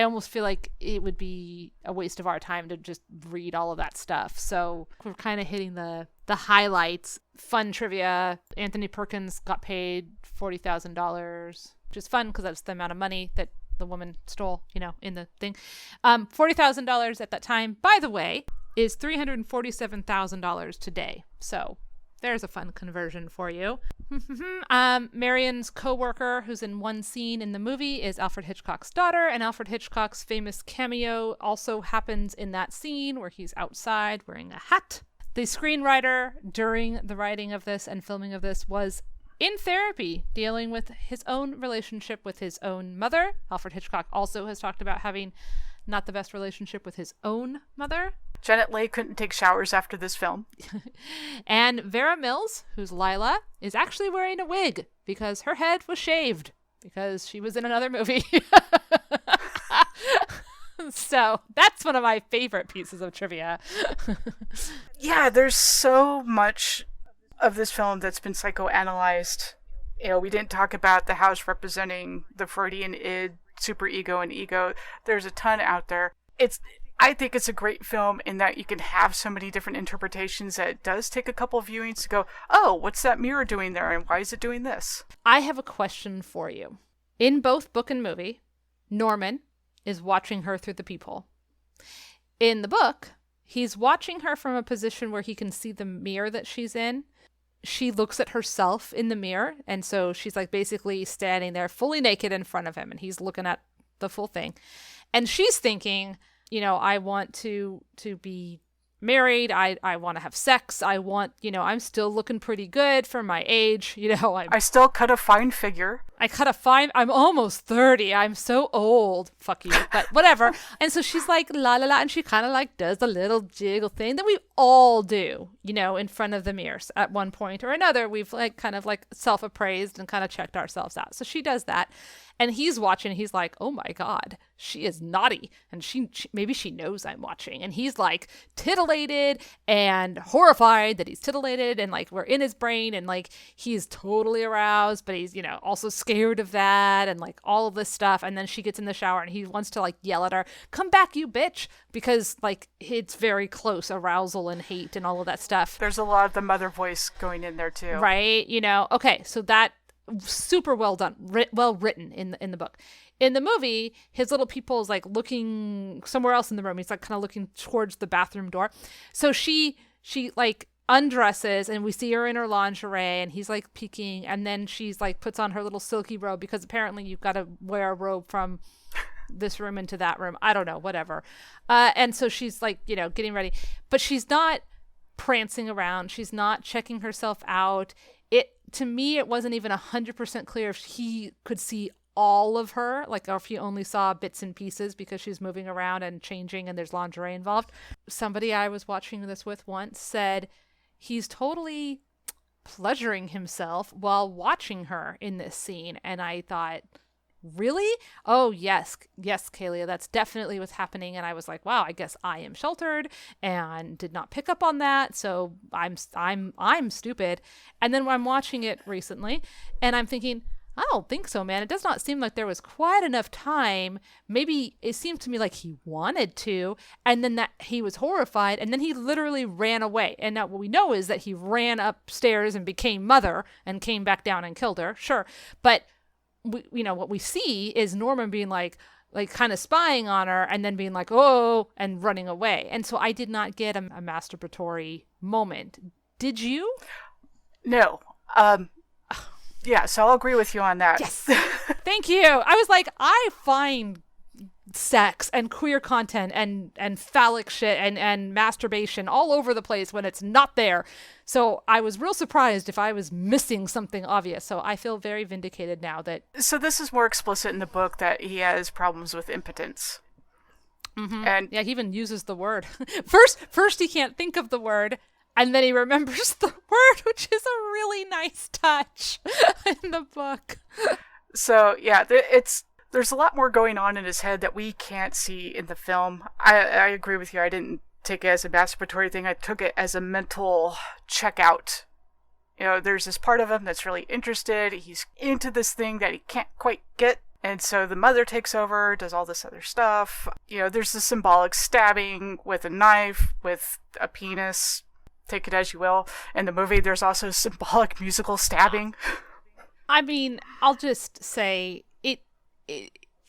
almost feel like it would be a waste of our time to just read all of that stuff. So we're kind of hitting the highlights. Fun trivia. Anthony Perkins got paid $40,000, which is fun because that's the amount of money that the woman stole, in the thing. $40,000 at that time, by the way, is $347,000 today. So there's a fun conversion for you. Marion's co-worker, who's in one scene in the movie, is Alfred Hitchcock's daughter, and Alfred Hitchcock's famous cameo also happens in that scene where he's outside wearing a hat. The screenwriter, during the writing of this and filming of this, was in therapy, dealing with his own relationship with his own mother. Alfred Hitchcock also has talked about having not the best relationship with his own mother. Janet Leigh couldn't take showers after this film. And Vera Mills, who's Lila, is actually wearing a wig because her head was shaved because she was in another movie. So that's one of my favorite pieces of trivia. Yeah, there's so much of this film that's been psychoanalyzed. We didn't talk about the house representing the Freudian id, superego, and ego. There's a ton out there. I think it's a great film in that you can have so many different interpretations that it does take a couple viewings to go, oh, what's that mirror doing there, and why is it doing this? I have a question for you. In both book and movie, Norman is watching her through the peephole. In the book, he's watching her from a position where he can see the mirror that she's in. She looks at herself in the mirror, and so she's like basically standing there fully naked in front of him, and he's looking at the full thing. And she's thinking, I want to be married. I want to have sex. I want, I'm still looking pretty good for my age. I still cut a fine figure. I gotta find, I'm almost 30. I'm so old. Fuck you. But whatever. And so she's like, la la la. And she kind of like does the little jiggle thing that we all do, you know, in front of the mirrors at one point or another. We've like kind of like self-appraised and kind of checked ourselves out. So she does that. And he's watching. He's like, oh my God, she is naughty. And she maybe she knows I'm watching. And he's like titillated and horrified that he's titillated. And like we're in his brain and like he's totally aroused, but he's, you know, also scared of that and like all of this stuff. And then she gets in the shower and he wants to like yell at her, come back, you bitch. Because like it's very close arousal and hate and all of that stuff. There's a lot of the mother voice going in there too. Right. You know, okay. So that super well done, well written in the book. In the movie, his little people is like looking somewhere else in the room. He's like kind of looking towards the bathroom door. So she like undresses and we see her in her lingerie and he's like peeking and then she's like puts on her little silky robe because apparently you've got to wear a robe from this room into that room. I don't know, whatever. And so she's like, you know, getting ready, but she's not prancing around. She's not checking herself out. To me, it wasn't even 100% clear if he could see all of her, like, or if he only saw bits and pieces because she's moving around and changing and there's lingerie involved. Somebody I was watching this with once said he's totally pleasuring himself while watching her in this scene. And I thought, really? Oh, yes, Kaylia, that's definitely what's happening. And I was like, wow, I guess I am sheltered and did not pick up on that. So I'm stupid. And then when I'm watching it recently and I'm thinking, I don't think so, man. It does not seem like there was quite enough time. Maybe it seemed to me like he wanted to, and then that he was horrified, and then he literally ran away. And now what we know is that he ran upstairs and became mother and came back down and killed her. Sure. But you know, what we see is Norman being like kind of spying on her and then being like, oh, and running away. And so I did not get a masturbatory moment. Did you? No. Yeah, so I'll agree with you on that. Yes. Thank you. I was like, I find sex and queer content and phallic shit and masturbation all over the place when it's not there. So I was real surprised if I was missing something obvious. So I feel very vindicated now that... So this is more explicit in the book that he has problems with impotence. Mm-hmm. And yeah, he even uses the word. First he can't think of the word, and then he remembers the word, which is a really nice touch in the book. So yeah, there's a lot more going on in his head that we can't see in the film. I agree with you. I didn't take it as a masturbatory thing. I took it as a mental checkout. You know, there's this part of him that's really interested. He's into this thing that he can't quite get. And so the mother takes over, does all this other stuff. You know, there's the symbolic stabbing with a knife, with a penis. Take it as you will. In the movie, there's also symbolic musical stabbing. I mean, I'll just say...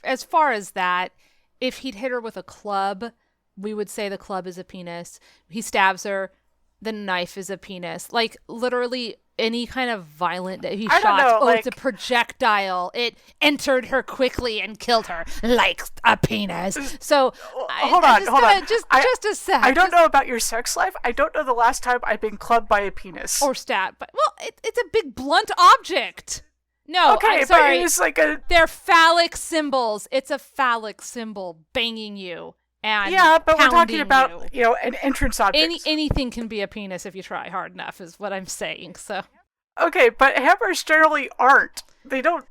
as far as that, if he'd hit her with a club, we would say the club is a penis. He stabs her, the knife is a penis. Like, literally any kind of violent that he shot. It's a projectile. It entered her quickly and killed her like a penis. So, hold on. Just a sec. I don't know about your sex life. I don't know the last time I've been clubbed by a penis. Or stabbed. But, well, it's a big blunt object. No, okay, I'm sorry. But it's like they're phallic symbols. It's a phallic symbol banging you and yeah, but we're talking you. about an entrance object. Anything can be a penis if you try hard enough, is what I'm saying. So okay, but hammers generally aren't. They don't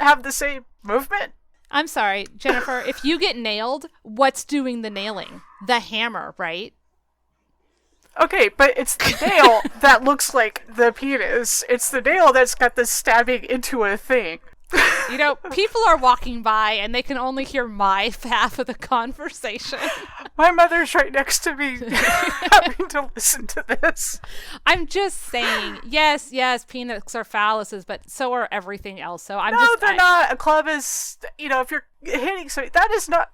have the same movement. I'm sorry, Jennifer. If you get nailed, what's doing the nailing? The hammer, right? Okay, but it's the nail that looks like the penis. It's the nail that's got the stabbing into a thing. You know, people are walking by and they can only hear my half of the conversation. My mother's right next to me having to listen to this. I'm just saying, yes, penis are phalluses, but so are everything else. So they're not. A club is, if you're hitting something, that is not...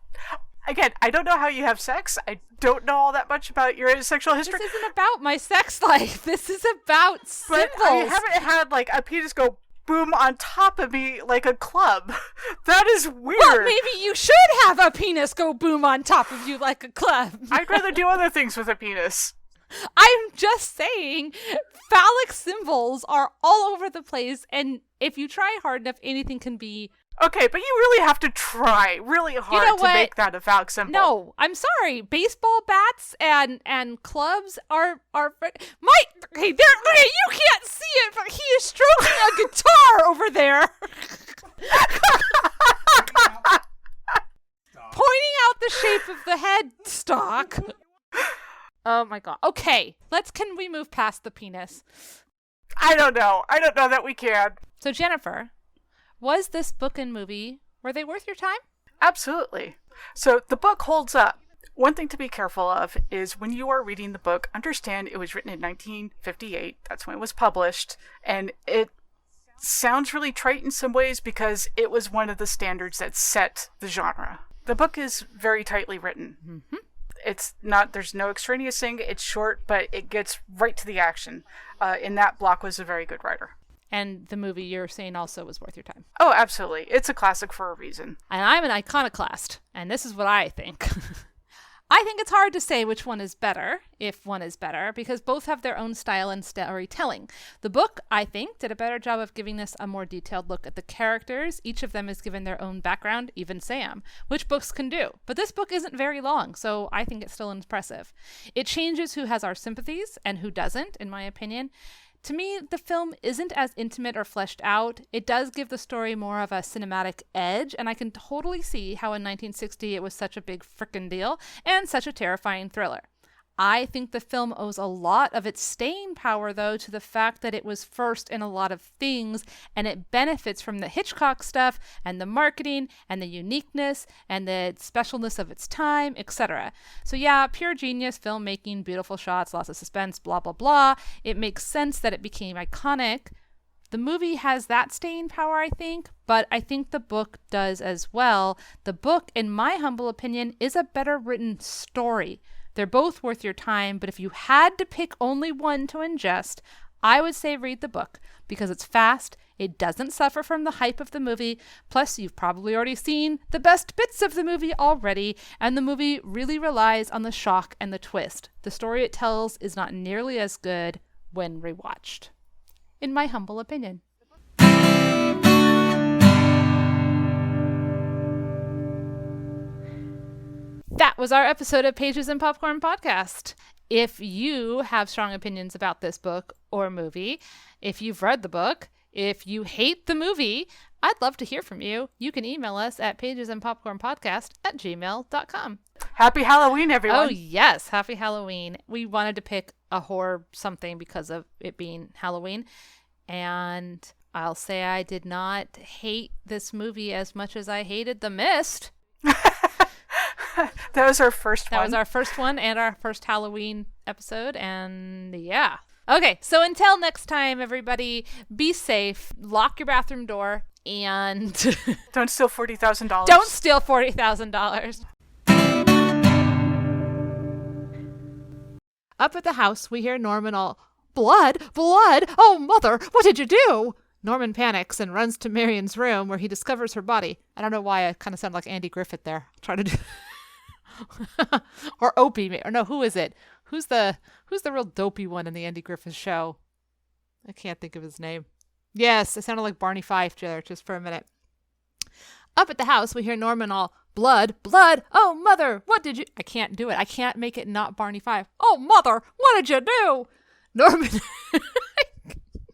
Again, I don't know how you have sex. I don't know all that much about your sexual history. This isn't about my sex life. This is about symbols. But I haven't had, a penis go boom on top of me like a club. That is weird. Well, maybe you should have a penis go boom on top of you like a club. I'd rather do other things with a penis. I'm just saying, phallic symbols are all over the place, and if you try hard enough, anything can be. Okay, but you really have to try really hard to make that a phallic symbol. No, I'm sorry. Baseball bats and clubs are Mike. Hey, you can't see it, but he is stroking a guitar over there, pointing out the shape of the headstock. Oh my god. Okay, can we move past the penis? I don't know that we can. So Jennifer, was this book and movie, were they worth your time? Absolutely. So the book holds up. One thing to be careful of is when you are reading the book, understand it was written in 1958. That's when it was published. And it sounds really trite in some ways because it was one of the standards that set the genre. The book is very tightly written. Mm-hmm. There's no extraneous thing. It's short, but it gets right to the action. In that, Block was a very good writer. And the movie you're saying also was worth your time. Oh, absolutely. It's a classic for a reason. And I'm an iconoclast, and this is what I think. I think it's hard to say which one is better, if one is better, because both have their own style and storytelling. The book, I think, did a better job of giving us a more detailed look at the characters. Each of them is given their own background, even Sam, which books can do. But this book isn't very long, so I think it's still impressive. It changes who has our sympathies and who doesn't, in my opinion. To me, the film isn't as intimate or fleshed out. It does give the story more of a cinematic edge, and I can totally see how in 1960 it was such a big frickin' deal and such a terrifying thriller. I think the film owes a lot of its staying power, though, to the fact that it was first in a lot of things, and it benefits from the Hitchcock stuff and the marketing and the uniqueness and the specialness of its time, etc. So yeah, pure genius, filmmaking, beautiful shots, lots of suspense, blah, blah, blah. It makes sense that it became iconic. The movie has that staying power, I think, but I think the book does as well. The book, in my humble opinion, is a better written story. They're both worth your time, but if you had to pick only one to ingest, I would say read the book because it's fast, it doesn't suffer from the hype of the movie, plus you've probably already seen the best bits of the movie already, and the movie really relies on the shock and the twist. The story it tells is not nearly as good when rewatched, in my humble opinion. That was our episode of Pages and Popcorn Podcast. If you have strong opinions about this book or movie, if you've read the book, if you hate the movie, I'd love to hear from you. You can email us at pagesandpopcornpodcast@gmail.com. Happy Halloween, everyone. Oh, yes. Happy Halloween. We wanted to pick a horror something because of it being Halloween. And I'll say I did not hate this movie as much as I hated The Mist. That was our first one. That was our first one and our first Halloween episode. And yeah. Okay, so until next time, everybody, be safe, lock your bathroom door, and don't steal $40,000. Don't steal $40,000. Up at the house, we hear Norman all, "Blood! Blood! Oh, Mother, what did you do?" Norman panics and runs to Marion's room where he discovers her body. I don't know why I kind of sound like Andy Griffith there. Try to do or Opie, or no, who is it? Who's the real dopey one in the Andy Griffith show? I can't think of his name. Yes, I sounded like Barney Fife there just for a minute. Up at the house, we hear Norman all, "Blood, blood, oh, Mother, what did you..." I can't do it. I can't make it not Barney Fife. "Oh, Mother, what did you do?" Norman